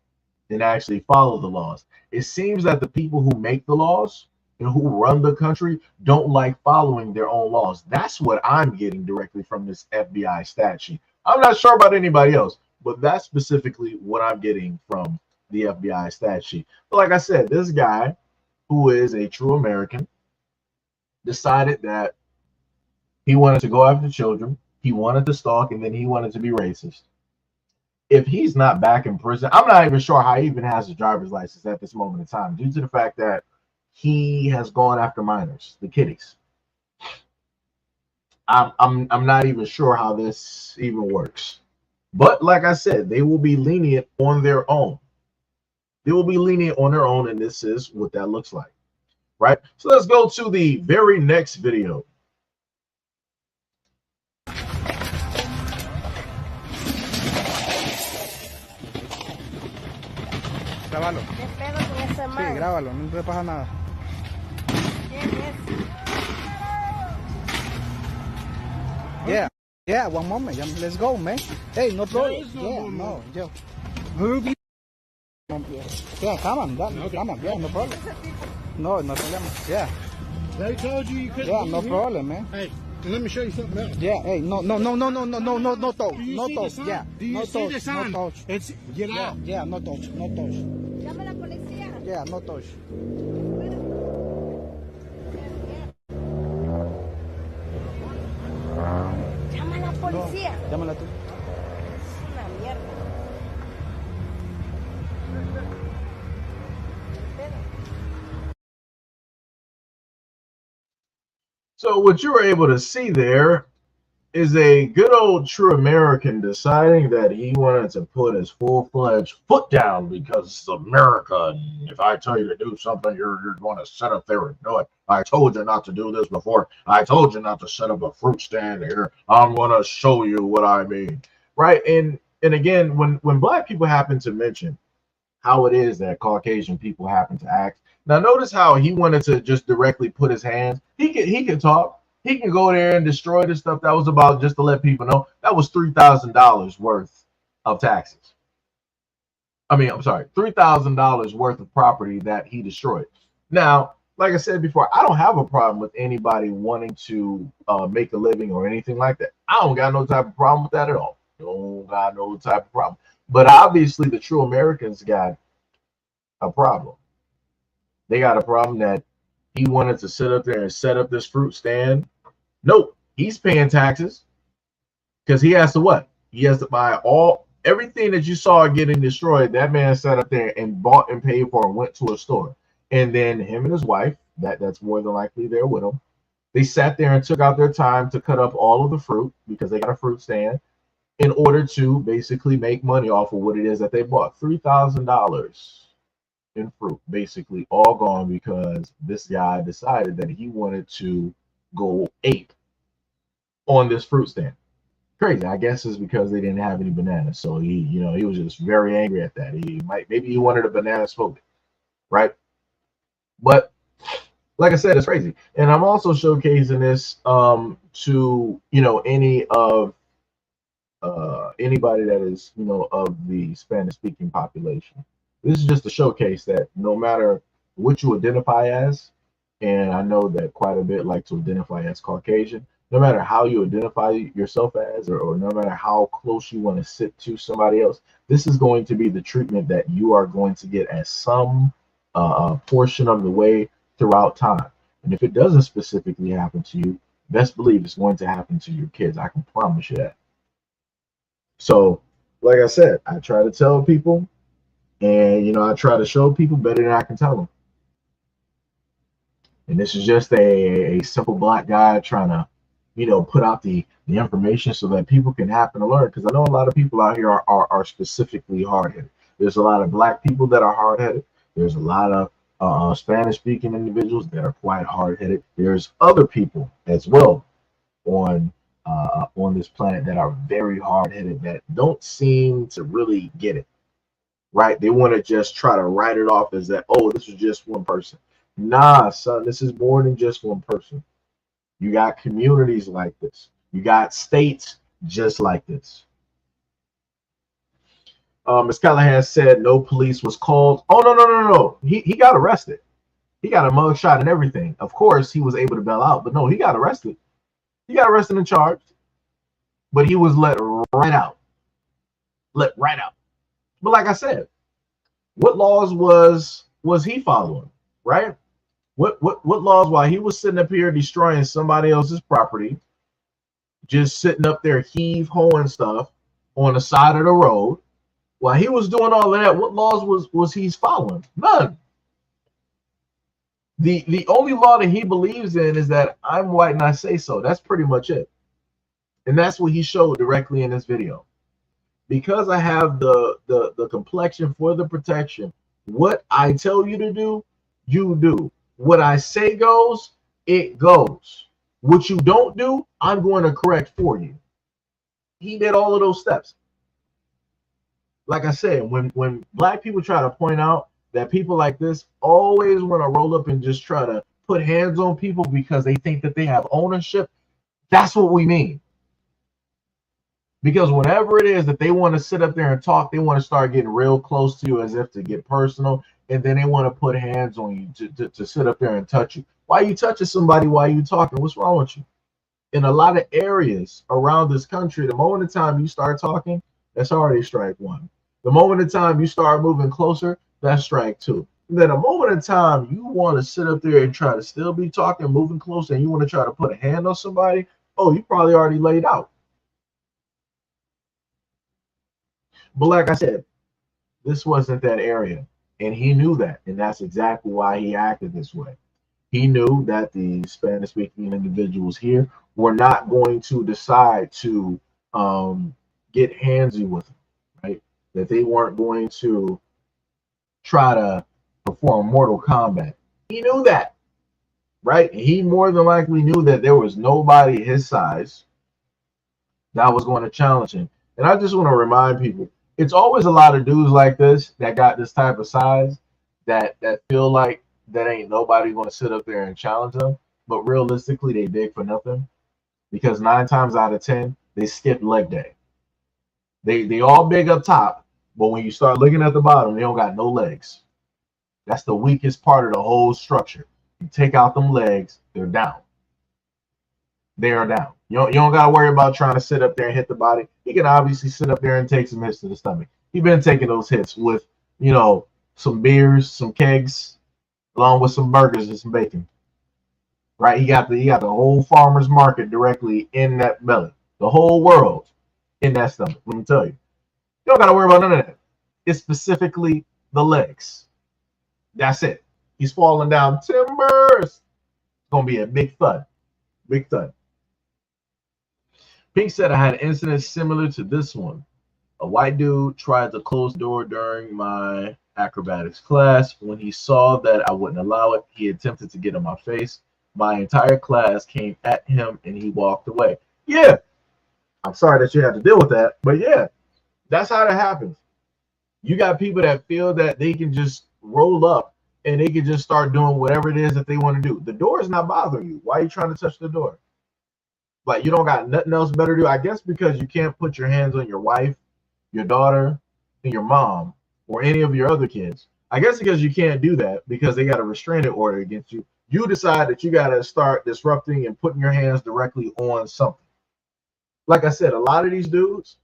and actually follow the laws. It seems that the people who make the laws and who run the country don't like following their own laws. That's what I'm getting directly from this FBI stat sheet. I'm not sure about anybody else, but that's specifically what I'm getting from the FBI stat sheet. But like I said, this guy, who is a true American, decided that he wanted to go after children, he wanted to stalk, and then he wanted to be racist. If he's not back in prison, I'm not even sure how he even has a driver's license at this moment in time, due to the fact that he has gone after minors, the kiddies. I'm not even sure how this even works. But like I said, they will be lenient on their own. They will be lenient on their own, and this is what that looks like, right? So let's go to the very next video. Grábalo. ¿Qué pedo con ese Sí, man? grábalo, no te pasa nada. ¿Quién es? Yeah, one moment. Let's go, man. Hey, no problem. Yo. Yeah, come on, come on. Yeah, no problem. No problem. Yeah. They told you you couldn't. Yeah, no problem, man. Hey, let me show you something else. Yeah, hey, no touch. Do you No see the touch. sign? Yeah. Do you No see the touch. sign? No touch. It's get Yeah, out. yeah, no touch. Llama a la policía. Yeah, no touch. Llama a la policía. Llámala tú. Es una mierda. So what you were able to see there is a good old true American deciding that he wanted to put his full-fledged foot down because it's America, and if I tell you to do something, you're going to sit up there and do it. I told you not to do this before. I told you not to set up a fruit stand here. I'm going to show you what I mean, right? And again, when black people happen to mention how it is that Caucasian people happen to act, now notice how he wanted to just directly put his hands. He can talk. He can go there and destroy the stuff that was about, just to let people know that was $3,000 worth of taxes. I'm sorry, $3,000 worth of property that he destroyed. Now, like I said before, I don't have a problem with anybody wanting to make a living or anything like that. I don't got no type of problem with that at all. Don't got no type of problem. But obviously, the true Americans got a problem. They got a problem that he wanted to sit up there and set up this fruit stand. Nope, he's paying taxes because he has to what? He has to buy everything that you saw getting destroyed. That man sat up there and bought and paid for and went to a store. And then him and his wife, that's more than likely there with him, they sat there and took out their time to cut up all of the fruit because they got a fruit stand in order to basically make money off of what it is that they bought. $3,000 in fruit, basically all gone because this guy decided that he wanted to go ape on this fruit stand. Crazy. I guess it's because they didn't have any bananas, so he was just very angry at that. Maybe he wanted a banana split, right? But like I said, it's crazy. And I'm also showcasing this to anybody that is of the Spanish speaking population. This is just to showcase that no matter what you identify as, and I know that quite a bit like to identify as Caucasian, no matter how you identify yourself as, or no matter how close you want to sit to somebody else, this is going to be the treatment that you are going to get as some portion of the way throughout time. And if it doesn't specifically happen to you, best believe it's going to happen to your kids. I can promise you that. So Like I said, I try to tell people, and I try to show people better than I can tell them. And this is just a simple black guy trying to, put out the information so that people can happen to learn. Because I know a lot of people out here are specifically hard-headed. There's a lot of black people that are hard-headed. There's a lot of Spanish-speaking individuals that are quite hard-headed. There's other people as well on this planet that are very hard-headed that don't seem to really get it. Right? They want to just try to write it off as that, oh, this is just one person. Nah, son, this is more than just one person. You got communities like this. You got states just like this. Ms. Callahan said no police was called. Oh, no. He got arrested. He got a mugshot and everything. Of course, he was able to bail out, but no, he got arrested. He got arrested and charged, but he was let right out. Let right out. But like I said, what laws was he following, right? What laws while he was sitting up here destroying somebody else's property, just sitting up there heave-hoeing stuff on the side of the road, while he was doing all of that, what laws was he following? None. The only law that he believes in is that I'm white and I say so. That's pretty much it. And that's what he showed directly in this video. Because I have the complexion for the protection, what I tell you to do, you do. What I say goes, it goes. What you don't do, I'm going to correct for you. He did all of those steps. Like I said, when black people try to point out that people like this always want to roll up and just try to put hands on people because they think that they have ownership, that's what we mean. Because whenever it is that they want to sit up there and talk, they want to start getting real close to you as if to get personal, and then they want to put hands on you to sit up there and touch you. Why are you touching somebody while you talking? What's wrong with you? In a lot of areas around this country, the moment in time you start talking, that's already strike one. The moment in time you start moving closer, that's strike two. And then a moment in time you want to sit up there and try to still be talking, moving closer, and you want to try to put a hand on somebody, oh, you probably already laid out. But like I said, this wasn't that area, and he knew that, and that's exactly why he acted this way. He knew that the Spanish-speaking individuals here were not going to decide to get handsy with him, right? That they weren't going to try to perform Mortal Kombat. He knew that, right? He more than likely knew that there was nobody his size that was going to challenge him. And I just want to remind people, it's always a lot of dudes like this that got this type of size that feel like that ain't nobody going to sit up there and challenge them. But realistically, they big for nothing, because 9 times out of 10, they skip leg day. They all big up top, but when you start looking at the bottom, they don't got no legs. That's the weakest part of the whole structure. You take out them legs, they're down. They are down. You don't got to worry about trying to sit up there and hit the body. He can obviously sit up there and take some hits to the stomach. He's been taking those hits with, some beers, some kegs, along with some burgers and some bacon. Right? He got the whole farmer's market directly in that belly. The whole world in that stomach. Let me tell you. You don't got to worry about none of that. It's specifically the legs. That's it. He's falling down timbers. It's going to be a big thud. Big thud. Pink said, I had an incident similar to this one. A white dude tried to close the door during my acrobatics class. When he saw that I wouldn't allow it, he attempted to get in my face. My entire class came at him and he walked away. Yeah, I'm sorry that you had to deal with that, but yeah, that's how that happens. You got people that feel that they can just roll up and they can just start doing whatever it is that they want to do. The door is not bothering you. Why are you trying to touch the door? Like, you don't got nothing else better to do. I guess because you can't put your hands on your wife, your daughter, and your mom, or any of your other kids. I guess because you can't do that because they got a restraining order against you. You decide that you got to start disrupting and putting your hands directly on something. Like I said, a lot of these dudes,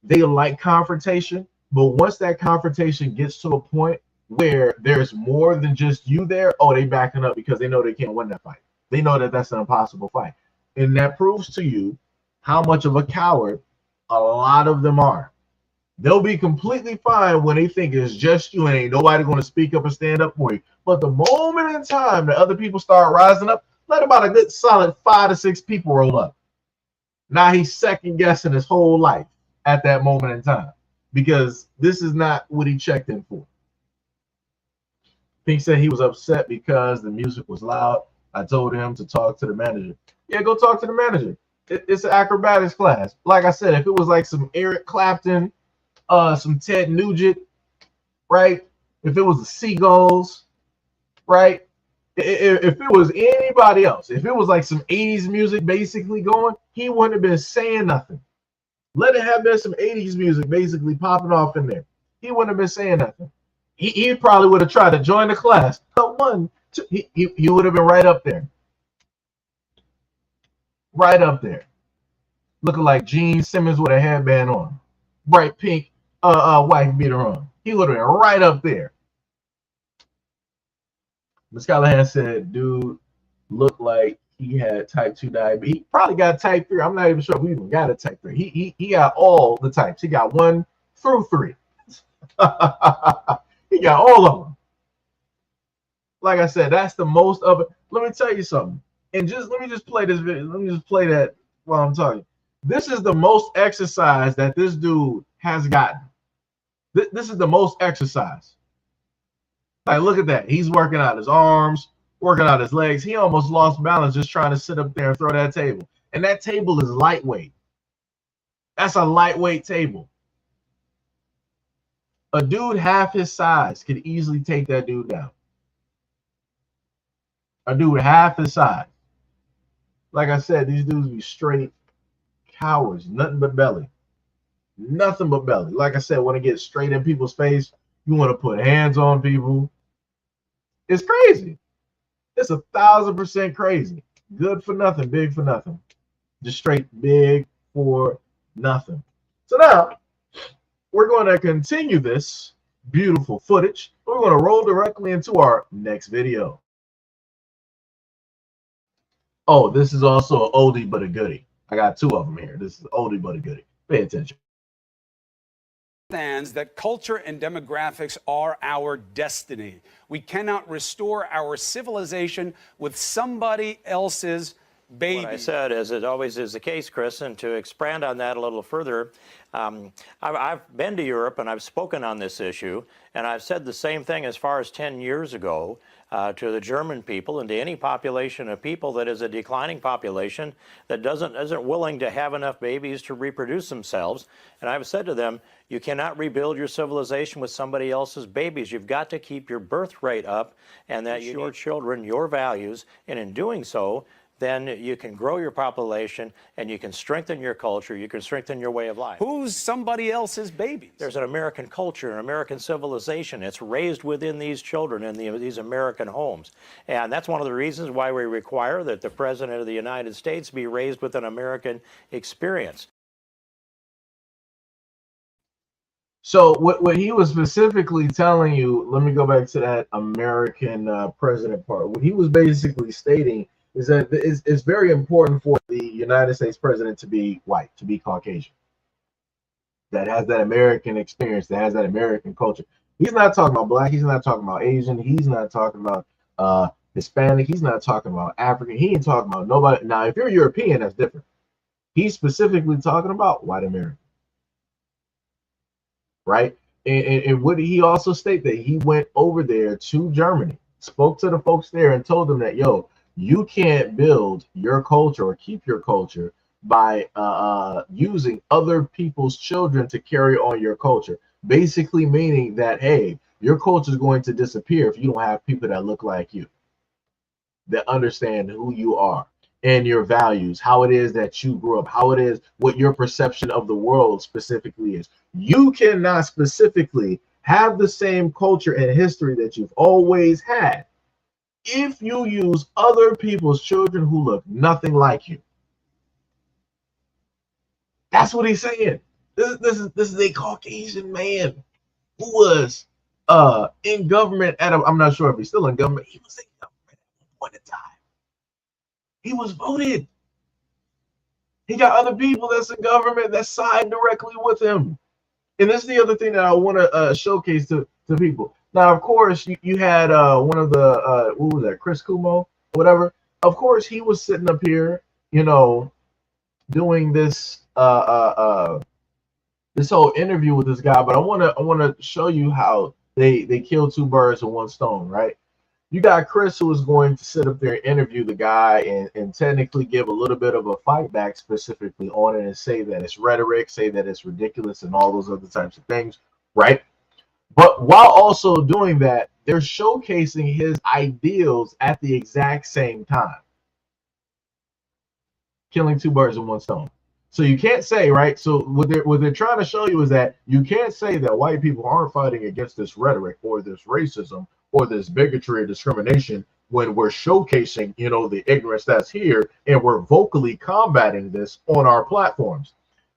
they like confrontation, but once that confrontation gets to a point where there's more than just you there, oh, they backing up because they know they can't win that fight. They know that that's an impossible fight. And that proves to you how much of a coward a lot of them are. They'll be completely fine when they think it's just you and ain't nobody going to speak up and stand up for you. But the moment in time that other people start rising up, let about a good solid 5 to 6 people roll up. Now he's second guessing his whole life at that moment in time because this is not what he checked in for. Pink said he was upset because the music was loud. I told him to talk to the manager. Yeah, go talk to the manager. It's an acrobatics class. Like I said, if it was like some Eric Clapton, some Ted Nugent, right? If it was the Seagulls, right? If it was anybody else, if it was like some 80s music basically going, he wouldn't have been saying nothing. Let it have been some 80s music basically popping off in there. He wouldn't have been saying nothing. He probably would have tried to join the class. But he would have been right up there. Right up there. Looking like Gene Simmons with a headband on. Bright pink wife beater on. He would have been right up there. Ms. Callahan said, dude looked like he had type 2 diabetes. He probably got type 3. I'm not even sure if we even got a type 3. He got all the types. He got 1 through 3. He got all of them. Like I said, that's the most of it. Let me tell you something. And let me just play this video. Let me just play that while I'm talking. This is the most exercise that this dude has gotten. This is the most exercise. Like, look at that. He's working out his arms, working out his legs. He almost lost balance just trying to sit up there and throw that table. And that table is lightweight. That's a lightweight table. A dude half his size could easily take that dude down. A dude half his size. Like I said, these dudes be straight cowards. Nothing but belly. Nothing but belly. Like I said, want to get straight in people's face. You want to put hands on people. It's crazy. It's 1,000% crazy. Good for nothing, big for nothing. Just straight big for nothing. So now, we're going to continue this beautiful footage. We're going to roll directly into our next video. Oh, this is also an oldie but a goodie. I got 2 of them here. This is oldie but a goodie. Pay attention. Understands that culture and demographics are our destiny. We cannot restore our civilization with somebody else's baby. What I said, as it always is the case, Chris, and to expand on that a little further, I've been to Europe and I've spoken on this issue, and I've said the same thing as far as 10 years ago to the German people and to any population of people that is a declining population that isn't willing to have enough babies to reproduce themselves. And I've said to them, you cannot rebuild your civilization with somebody else's babies. You've got to keep your birth rate up, and that your children, your values, and in doing so, then you can grow your population and you can strengthen your culture, you can strengthen your way of life. Who's somebody else's babies? There's an American culture, an American civilization. It's raised within these children in these American homes. And that's one of the reasons why we require that the President of the United States be raised with an American experience. So what he was specifically telling you, let me go back to that American president part. What he was basically stating is that it's very important for the United States president to be white, to be Caucasian, that has that American experience, that has that American culture. He's not talking about black. He's not talking about Asian. He's not talking about Hispanic. He's not talking about African. He ain't talking about nobody. Now, if you're European, that's different. He's specifically talking about white American, right? And what did he also state? That he went over there to Germany, spoke to the folks there, and told them that, yo, you can't build your culture or keep your culture by using other people's children to carry on your culture. Basically meaning that, hey, your culture is going to disappear if you don't have people that look like you, that understand who you are and your values, how it is that you grew up, how it is, what your perception of the world specifically is. You cannot specifically have the same culture and history that you've always had if you use other people's children who look nothing like you. That's what he's saying. This is a Caucasian man who was in government at I'm not sure if he's still in government. He was in government at one point in time. He was voted. He got other people that's in government that side directly with him. And this is the other thing that I want to showcase to people. Now, of course, you had one of the what was that, Chris Cuomo, whatever. Of course, he was sitting up here, you know, doing this this whole interview with this guy. But I want to show you how they killed two birds with one stone, right? You got Chris, who is going to sit up there and interview the guy and technically give a little bit of a fight back specifically on it and say that it's rhetoric, say that it's ridiculous and all those other types of things, right? But while also doing that, they're showcasing his ideals at the exact same time. Killing two birds with one stone. So you can't say, right? So what they're trying to show you is that you can't say that white people aren't fighting against this rhetoric or this racism or this bigotry or discrimination when we're showcasing, you know, the ignorance that's here and we're vocally combating this on our platforms.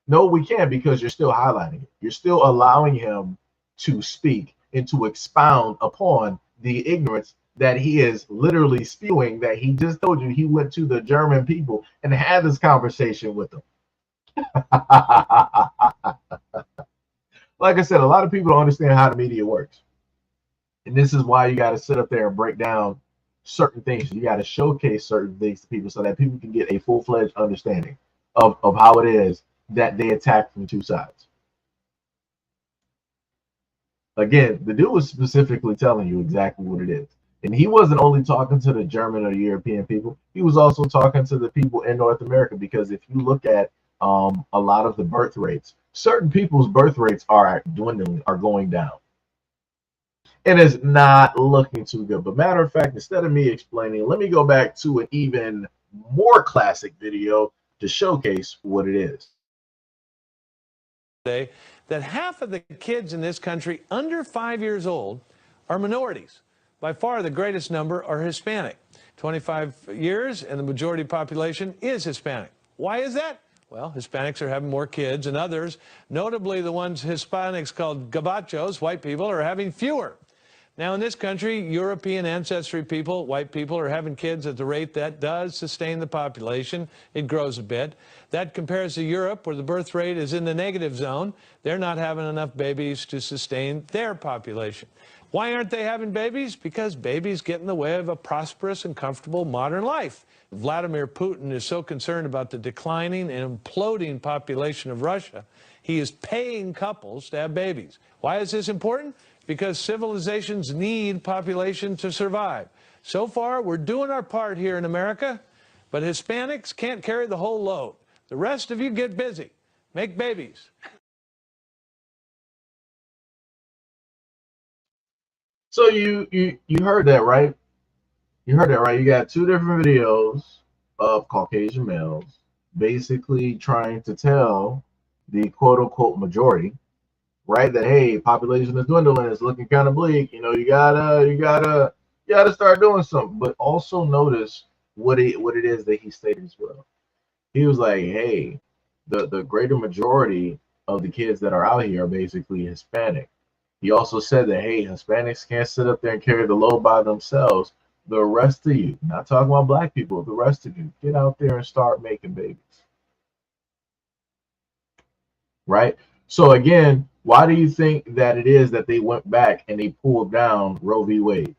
No, we can't, because you're still highlighting it. You're still allowing him to speak and to expound upon the ignorance that he is literally spewing, that he just told you he went to the German people and had this conversation with them. Like I said, a lot of people don't understand how the media works. And this is why you got to sit up there and break down certain things. You got to showcase certain things to people so that people can get a full-fledged understanding of how it is that they attack from two sides. Again, the dude was specifically telling you exactly what it is. And he wasn't only talking to the German or the European people. He was also talking to the people in North America, because if you look at a lot of the birth rates, certain people's birth rates are dwindling, are going down. And it's not looking too good. But matter of fact, instead of me explaining, let me go back to an even more classic video to showcase what it is. That half of the kids in this country under 5 years old are minorities. By far the greatest number are Hispanic. 25 years and the majority population is Hispanic. Why is that? Well, Hispanics are having more kids, and others, notably the ones Hispanics called gabachos, white people, are having fewer. Now in this country, European ancestry people, white people, are having kids at the rate that does sustain the population. It grows a bit. That compares to Europe, where the birth rate is in the negative zone. They're not having enough babies to sustain their population. Why aren't they having babies? Because babies get in the way of a prosperous and comfortable modern life. Vladimir Putin is so concerned about the declining and imploding population of Russia, he is paying couples to have babies. Why is this important? Because civilizations need population to survive. So far, we're doing our part here in America, but Hispanics can't carry the whole load. The rest of you get busy. Make babies. So you heard that, right? You heard that, right? You got two different videos of Caucasian males basically trying to tell the quote-unquote majority, right, that hey, population is dwindling, it's looking kind of bleak. You know, you gotta start doing something. But also notice what it is that he stated as well. He was like, hey, the greater majority of the kids that are out here are basically Hispanic. He also said that hey, Hispanics can't sit up there and carry the load by themselves. The rest of you, not talking about black people, the rest of you, get out there and start making babies. Right? So again, why do you think that it is that they went back and they pulled down Roe v. Wade?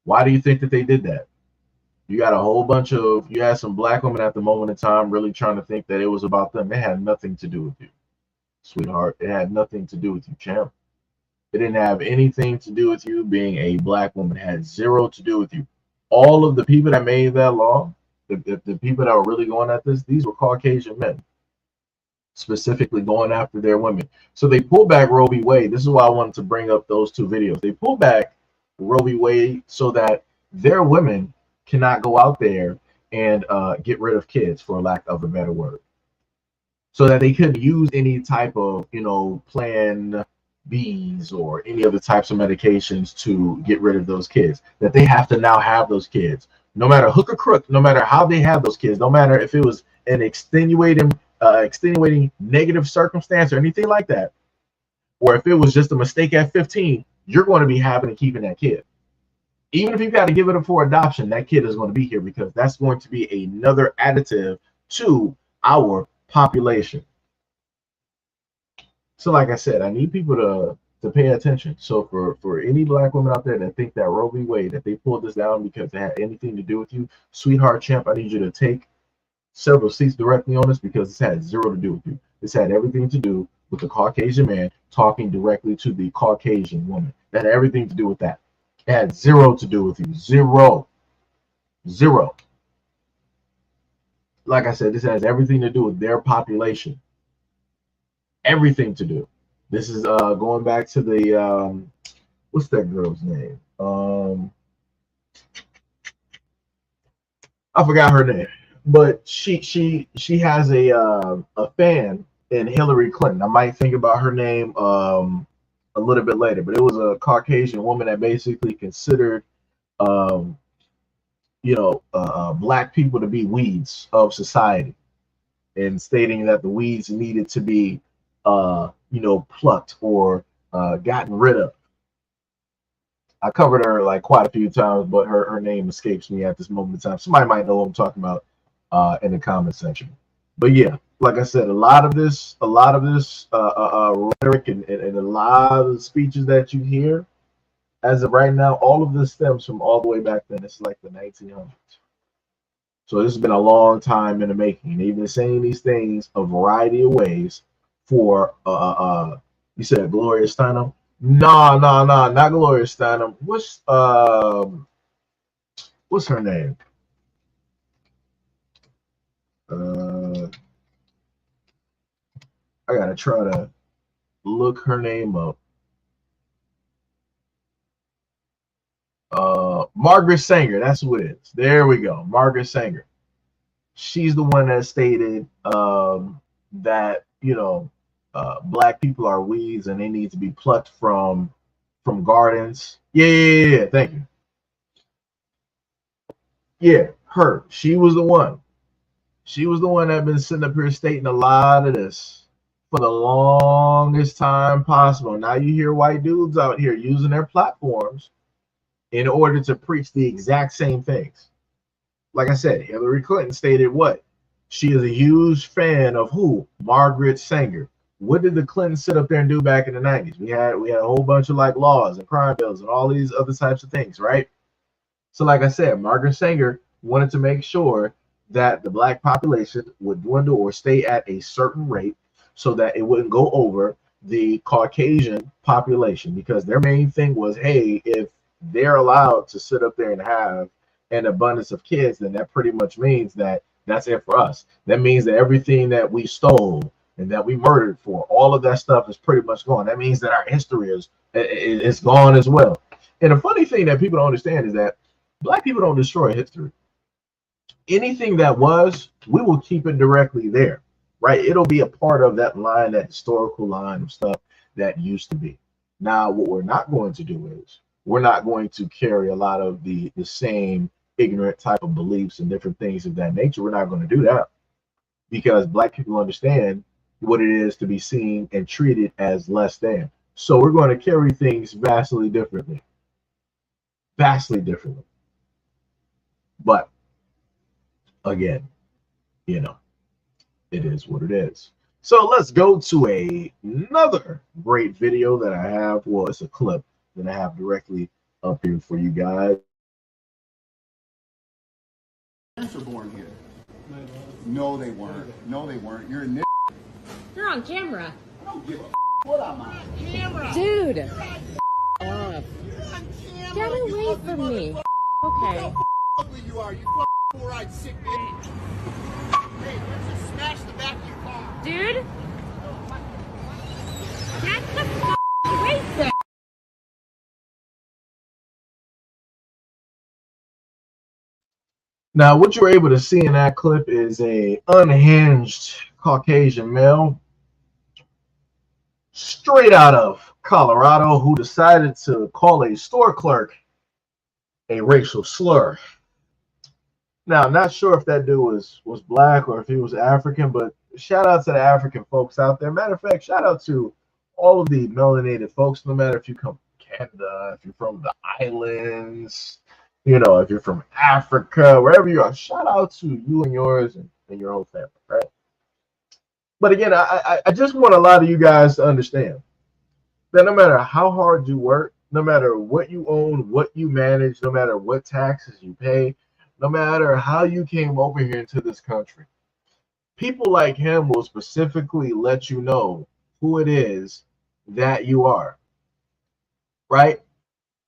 Why do you think that they did that? You got a whole bunch of, you had some black women at the moment in time really trying to think that it was about them. It had nothing to do with you, sweetheart. It had nothing to do with you, champ. It didn't have anything to do with you being a black woman. It had zero to do with you. All of the people that made that law, the people that were really going at this, these were Caucasian men, specifically going after their women. So they pulled back Roe v. Wade. This is why I wanted to bring up those two videos. They pulled back Roe v. Wade so that their women cannot go out there and get rid of kids, for lack of a better word, so that they couldn't use any type of, you know, Plan B's or any other types of medications to get rid of those kids, that they have to now have those kids, no matter hook or crook, no matter how they have those kids, no matter if it was an extenuating negative circumstance or anything like that, or if it was just a mistake at 15, you're going to be having and keeping that kid. Even if you got to give it up for adoption, that kid is going to be here, because that's going to be another additive to our population. So like I said, I need people to pay attention. So for any black women out there that think that Roe v. Wade, that they pulled this down because it had anything to do with you, sweetheart champ, I need you to take several seats directly on this, because this had zero to do with you. This had everything to do with the Caucasian man talking directly to the Caucasian woman. That had everything to do with that. It had zero to do with you. Zero. Like I said, this has everything to do with their population. Everything to do. This is going back to the what's that girl's name? I forgot her name, but she has a fan in Hillary Clinton. I might think about her name a little bit later, but it was a Caucasian woman that basically considered black people to be weeds of society, and stating that the weeds needed to be plucked or gotten rid of. I covered her like quite a few times, but her name escapes me at this moment in time. Somebody might know what I'm talking about in the comment section. But yeah, like I said, a lot of this rhetoric and a lot of the speeches that you hear as of right now, all of this stems from all the way back then. It's like the 1900s. So this has been a long time in the making. They've been saying these things a variety of ways for you said Gloria Steinem? No, not Gloria Steinem. What's her name? I gotta try to look her name up. Margaret Sanger, that's who it is. There we go, Margaret Sanger. She's the one that stated that black people are weeds and they need to be plucked from gardens. Yeah, thank you. Yeah, her. She was the one. She was the one that been sitting up here stating a lot of this for the longest time possible. Now you hear white dudes out here using their platforms in order to preach the exact same things. Like I said, Hillary Clinton stated what? She is a huge fan of who? Margaret Sanger. What did the Clintons sit up there and do back in the 90s? We had a whole bunch of like laws and crime bills and all these other types of things, right? So like I said, Margaret Sanger wanted to make sure that the black population would dwindle or stay at a certain rate so that it wouldn't go over the Caucasian population, because their main thing was, hey, if they're allowed to sit up there and have an abundance of kids, then that pretty much means that that's it for us. That means that everything that we stole and that we murdered for, all of that stuff is pretty much gone. That means that our history is gone as well. And the funny thing that people don't understand is that black people don't destroy history. Anything that was, we will keep it directly there, right? It'll be a part of that line, that historical line of stuff that used to be. Now, what we're not going to do is we're not going to carry a lot of the same ignorant type of beliefs and different things of that nature. We're not going to do that, because black people understand what it is to be seen and treated as less than. So we're going to carry things vastly differently. But again, it is what it is. So let's go to another great video that I have. Well, it's a clip that I have directly up here for you guys. Were born here. No, they weren't. No, they weren't. You're a You're on camera. I don't give a what I'm on camera. Dude. Get away from me. Okay. Ugly you are. You four-eyed sick bitch. Hey, let's just smash the back of your car. Dude. Get the f away from me. Now, what you're able to see in that clip is a unhinged Caucasian male straight out of Colorado who decided to call a store clerk a racial slur. Now, I'm not sure if that dude was black or if he was African, but shout out to the African folks out there. Matter of fact, shout out to all of the melanated folks, no matter if you come from Canada, if you're from the islands, if you're from Africa, wherever you are, shout out to you and yours and your whole family, right? But again, I just want a lot of you guys to understand that no matter how hard you work, no matter what you own, what you manage, no matter what taxes you pay, no matter how you came over here into this country, people like him will specifically let you know who it is that you are, right?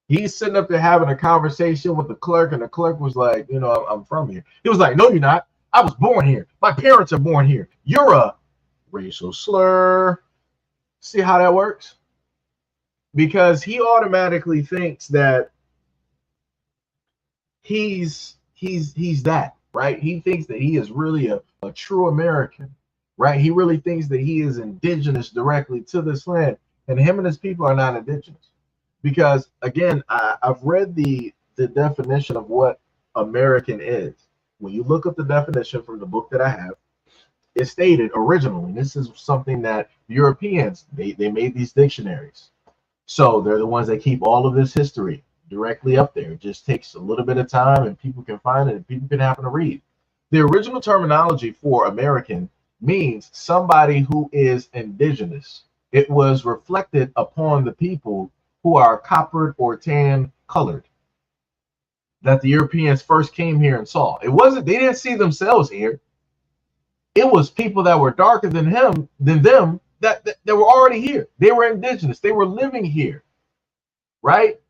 He's sitting up there having a conversation with the clerk, and the clerk was like, you know, I'm from here. He was like, no, you're not. I was born here. My parents are born here. You're a racial slur. See how that works? Because he automatically thinks that he's that, right? He thinks that he is really a true American, right? He really thinks that he is indigenous directly to this land, and him and his people are not indigenous. Because again, I've read the definition of what American is. When you look up the definition from the book that I have, it stated originally, this is something that Europeans, they made these dictionaries. So they're the ones that keep all of this history directly up there. It just takes a little bit of time and people can find it and people can happen to read. The original terminology for American means somebody who is indigenous. It was reflected upon the people who are coppered or tan colored that the Europeans first came here and saw. It wasn't, they didn't see themselves here. It was people that were darker than them that were already here. They were indigenous. They were living here, right?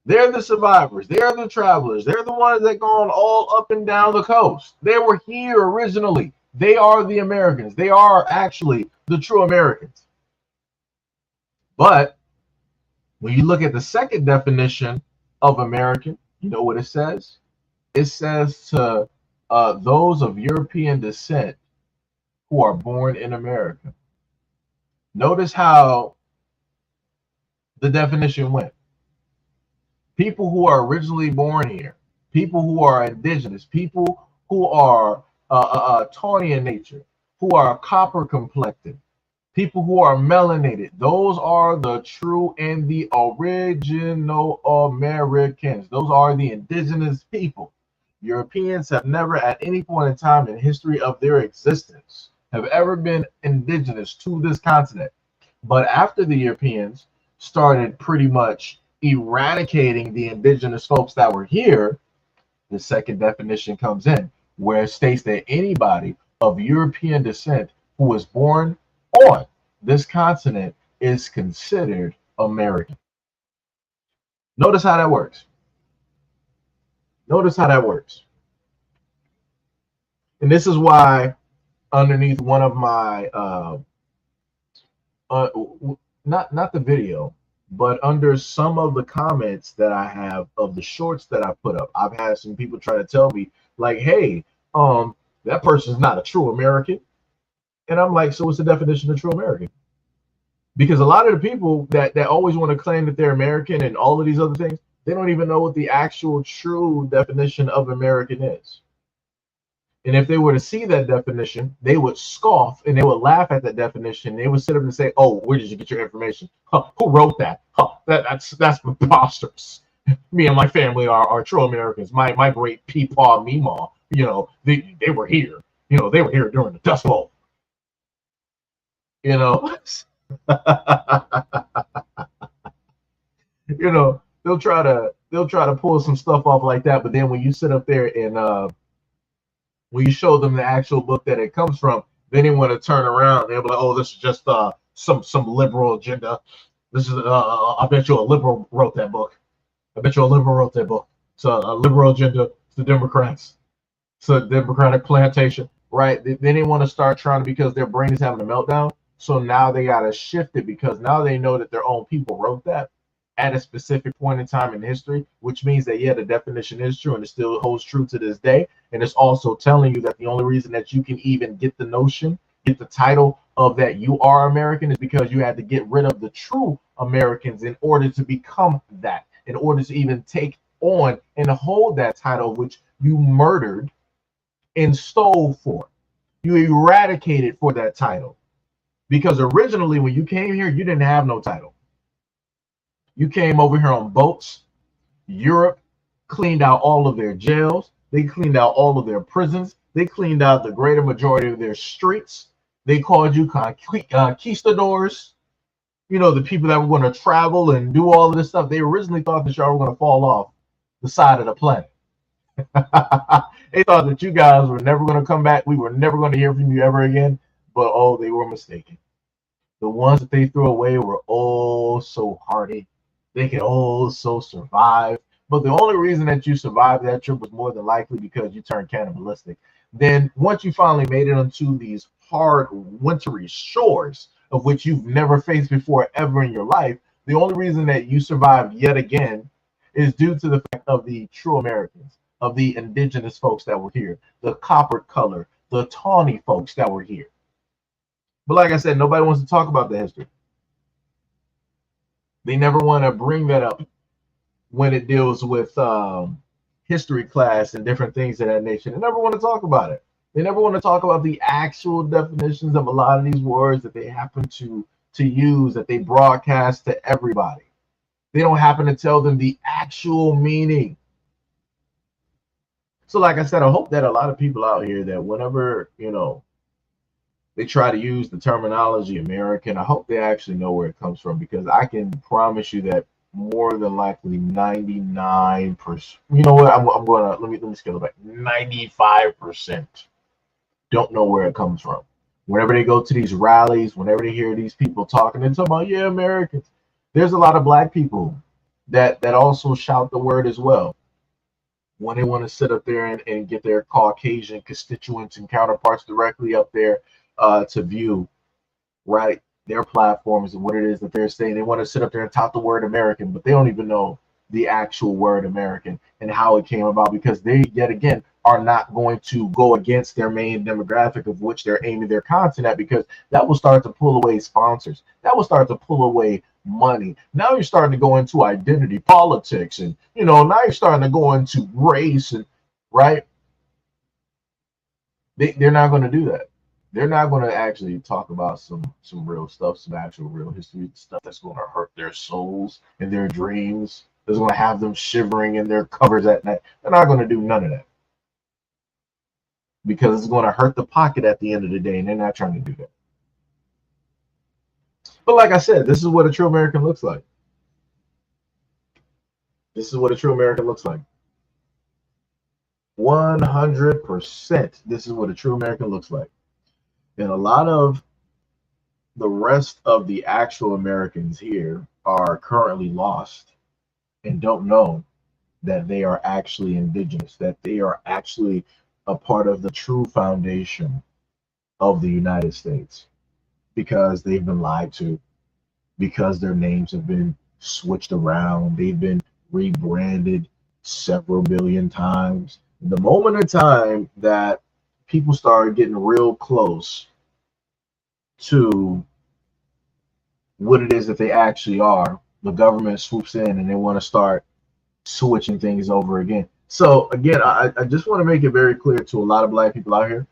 They're the survivors. They're the travelers. They're the ones that gone all up and down the coast. They were here originally. They are the Americans. They are actually the true Americans. But when you look at the second definition of American, you know what it says? It says to those of European descent who are born in America. Notice how the definition went. People who are originally born here, people who are indigenous, people who are tawny in nature, who are copper complected, people who are melanated, those are the true and the original Americans. Those are the indigenous people. Europeans have never at any point in time in history of their existence have ever been indigenous to this continent. But after the Europeans started pretty much eradicating the indigenous folks that were here, the second definition comes in, where it states that anybody of European descent who was born on this continent is considered American. Notice how that works. Notice how that works. And this is why underneath one of my not the video, but under some of the comments that I have of the shorts that I put up, I've had some people try to tell me like, hey, that person's not a true American. And I'm like, so what's the definition of true American? Because a lot of the people that always want to claim that they're American and all of these other things, they don't even know what the actual true definition of American is. And if they were to see that definition, they would scoff and they would laugh at that definition. They would sit up and say, oh, where did you get your information? Huh, who wrote that? Huh, that's preposterous. Me and my family are true Americans. My great Peepaw Meemaw, you know, they were here. You know, they were here during the Dust Bowl. You know, you know, they'll try to pull some stuff off like that. But then when you sit up there and when you show them the actual book that it comes from, then they want to turn around. They'll be like, oh, this is just some liberal agenda. This is I bet you a liberal wrote that book. I bet you a liberal wrote that book. It's a liberal agenda. It's the Democrats. It's a Democratic plantation, right? Then they want to start trying to, because their brain is having a meltdown. So now they got to shift it because now they know that their own people wrote that at a specific point in time in history, which means that, yeah, the definition is true and it still holds true to this day. And it's also telling you that the only reason that you can even get the notion, get the title of that you are American is because you had to get rid of the true Americans in order to become that, in order to even take on and hold that title, which you murdered and stole for. You eradicated for that title. Because originally when you came here, you didn't have no title. You came over here on boats. Europe cleaned out all of their jails. They cleaned out all of their prisons. They cleaned out the greater majority of their streets. They called you conquistadors. You know, the people that were going to travel and do all of this stuff. They originally thought that y'all were going to fall off the side of the planet. They thought that you guys were never going to come back. We were never going to hear from you ever again. But oh, they were mistaken. The ones that they threw away were oh so hardy. They could also survive. But the only reason that you survived that trip was more than likely because you turned cannibalistic. Then once you finally made it onto these hard wintry shores of which you've never faced before ever in your life, the only reason that you survived yet again is due to the fact of the true Americans, of the indigenous folks that were here, the copper color, the tawny folks that were here. But like I said, nobody wants to talk about the history. They never want to bring that up when it deals with history class and different things of that nature. They never want to talk about it. They never want to talk about the actual definitions of a lot of these words that they happen to use, that they broadcast to everybody. They don't happen to tell them the actual meaning. So like I said, I hope that a lot of people out here that whenever, you know, they try to use the terminology American, I hope they actually know where it comes from, because I can promise you that more than likely 99%, you know what, I'm gonna let me scale it back. 95% don't know where it comes from. Whenever they go to these rallies, whenever they hear these people talking, they're talking about, yeah, Americans. There's a lot of black people that also shout the word as well when they want to sit up there and get their Caucasian constituents and counterparts directly up there to view, right, their platforms and what it is that they're saying. They want to sit up there and tout the word American, but they don't even know the actual word American and how it came about, because they, yet again, are not going to go against their main demographic of which they're aiming their content at, because that will start to pull away sponsors. That will start to pull away money. Now you're starting to go into identity politics, and you know, now you're starting to go into race, and right, they're not going to do that. They're not going to actually talk about some real stuff, some actual real history stuff that's going to hurt their souls and their dreams. That's going to have them shivering in their covers at night. They're not going to do none of that, because it's going to hurt the pocket at the end of the day, and they're not trying to do that. But like I said, this is what a true American looks like. This is what a true American looks like. 100%. This is what a true American looks like. And a lot of the rest of the actual Americans here are currently lost and don't know that they are actually indigenous, that they are actually a part of the true foundation of the United States, because they've been lied to, because their names have been switched around, they've been rebranded several billion times. The moment in time that people started getting real close to what it is that they actually are, the government swoops in and they want to start switching things over again. So again, I just want to make it very clear to a lot of black people out here,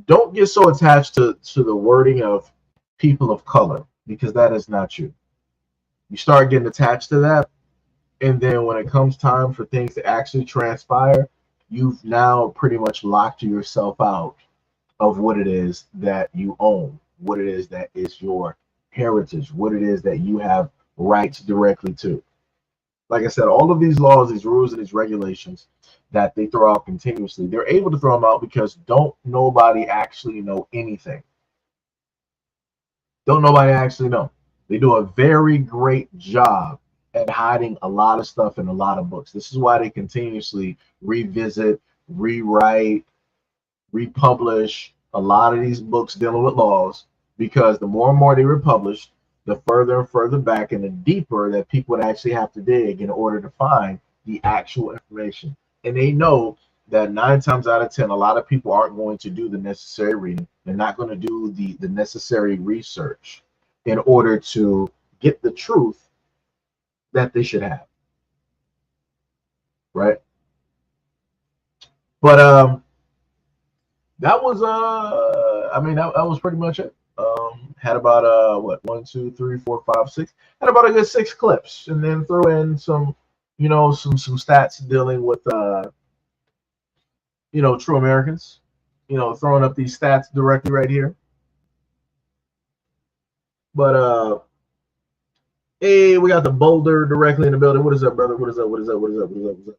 don't get so attached to the wording of people of color, because that is not you. You start getting attached to that, and then when it comes time for things to actually transpire, you've now pretty much locked yourself out of what it is that you own, what it is that is your heritage, what it is that you have rights directly to. Like I said, all of these laws, these rules, and these regulations that they throw out continuously, they're able to throw them out because don't nobody actually know anything. Don't nobody actually know. They do a very great job at hiding a lot of stuff in a lot of books. This is why they continuously revisit, rewrite, republish a lot of these books dealing with laws, because the more and more they republish, the further and further back and the deeper that people would actually have to dig in order to find the actual information. And they know that 9 times out of 10, a lot of people aren't going to do the necessary reading. They're not going to do the necessary research in order to get the truth that they should have. Right? But that was I mean, that was pretty much it. Had about what, 1, 2, 3, 4, 5, 6. Had about a good 6 clips, and then throw in some, you know, some stats dealing with you know, true Americans, throwing up these stats directly right here. But hey, we got the Boulder directly in the building. What is up, brother? What is up? What is up? What is up? What is up? What is up?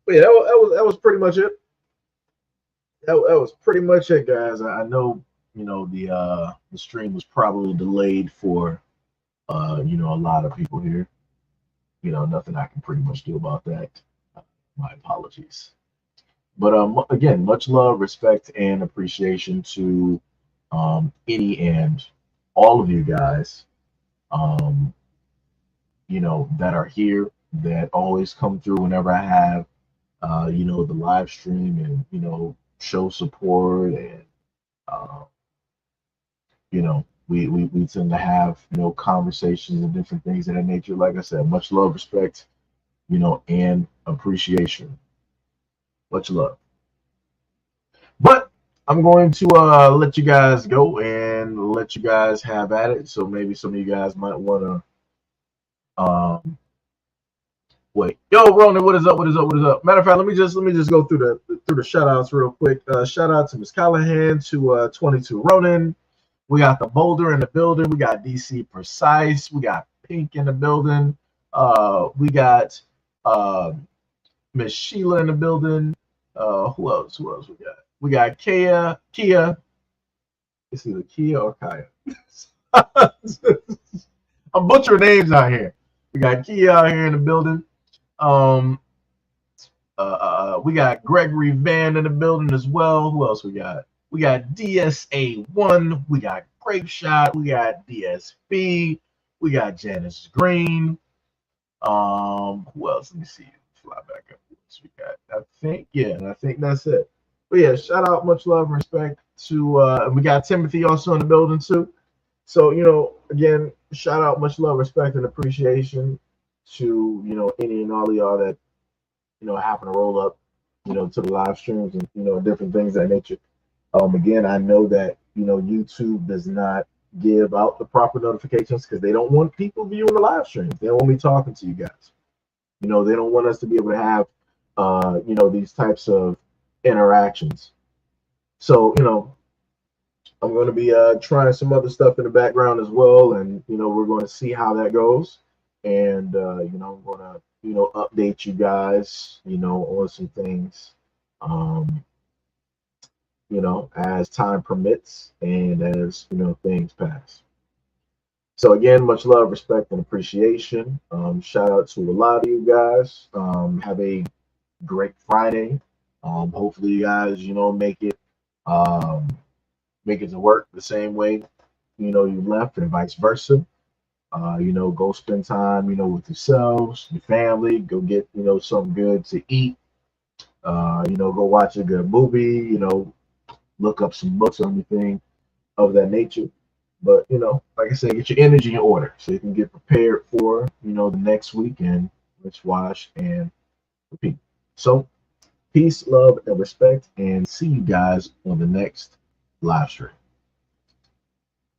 But yeah, that was pretty much it. That was pretty much it, guys. I know, the stream was probably delayed for a lot of people here. Nothing I can pretty much do about that. My apologies. But again, much love, respect, and appreciation to any and all of you guys, that are here, that always come through whenever I have, the live stream, and, show support, and, we tend to have, conversations and different things of that nature. Like I said, much love, respect, and appreciation. Much love. But I'm going to let you guys go and let you guys have at it. So maybe some of you guys might want to wait. Yo, Ronan, what is up? What is up? What is up? Matter of fact, let me just go through the shout outs real quick. Shout out to Miss Callahan, to 22 Ronan. We got the Boulder in the building. We got DC Precise. We got Pink in the building. We got Miss Sheila in the building. Who else? Who else we got? We got Kia. It's either Kia or Kaya. I'm butchering names out here. We got Kia out here in the building. We got Gregory Van in the building as well. Who else we got? We got DSA1. We got Grape Shot. We got DSB. We got Janice Green. Who else? Let me see. Fly back up. We got, I think that's it. But yeah, shout out, much love and respect to we got Timothy also in the building too. So, again, shout out, much love, respect, and appreciation to, any and all of y'all that, happen to roll up, to the live streams and, different things of that nature. Again, I know that, YouTube does not give out the proper notifications because they don't want people viewing the live streams. They don't want me talking to you guys. They don't want us to be able to have these types of interactions. So, I'm going to be trying some other stuff in the background as well, and we're going to see how that goes. And I'm going to update you guys on some things as time permits and as things pass. So again, much love, respect, and appreciation. Shout out to a lot of you guys. Have a great Friday. Hopefully you guys, make it to work the same way, you left, and vice versa. Go spend time, with yourselves, your family, go get, something good to eat. Go watch a good movie, look up some books or anything of that nature. But, like I said, get your energy in order so you can get prepared for, the next weekend. Let's wash and repeat. So, peace, love, and respect, and see you guys on the next live stream.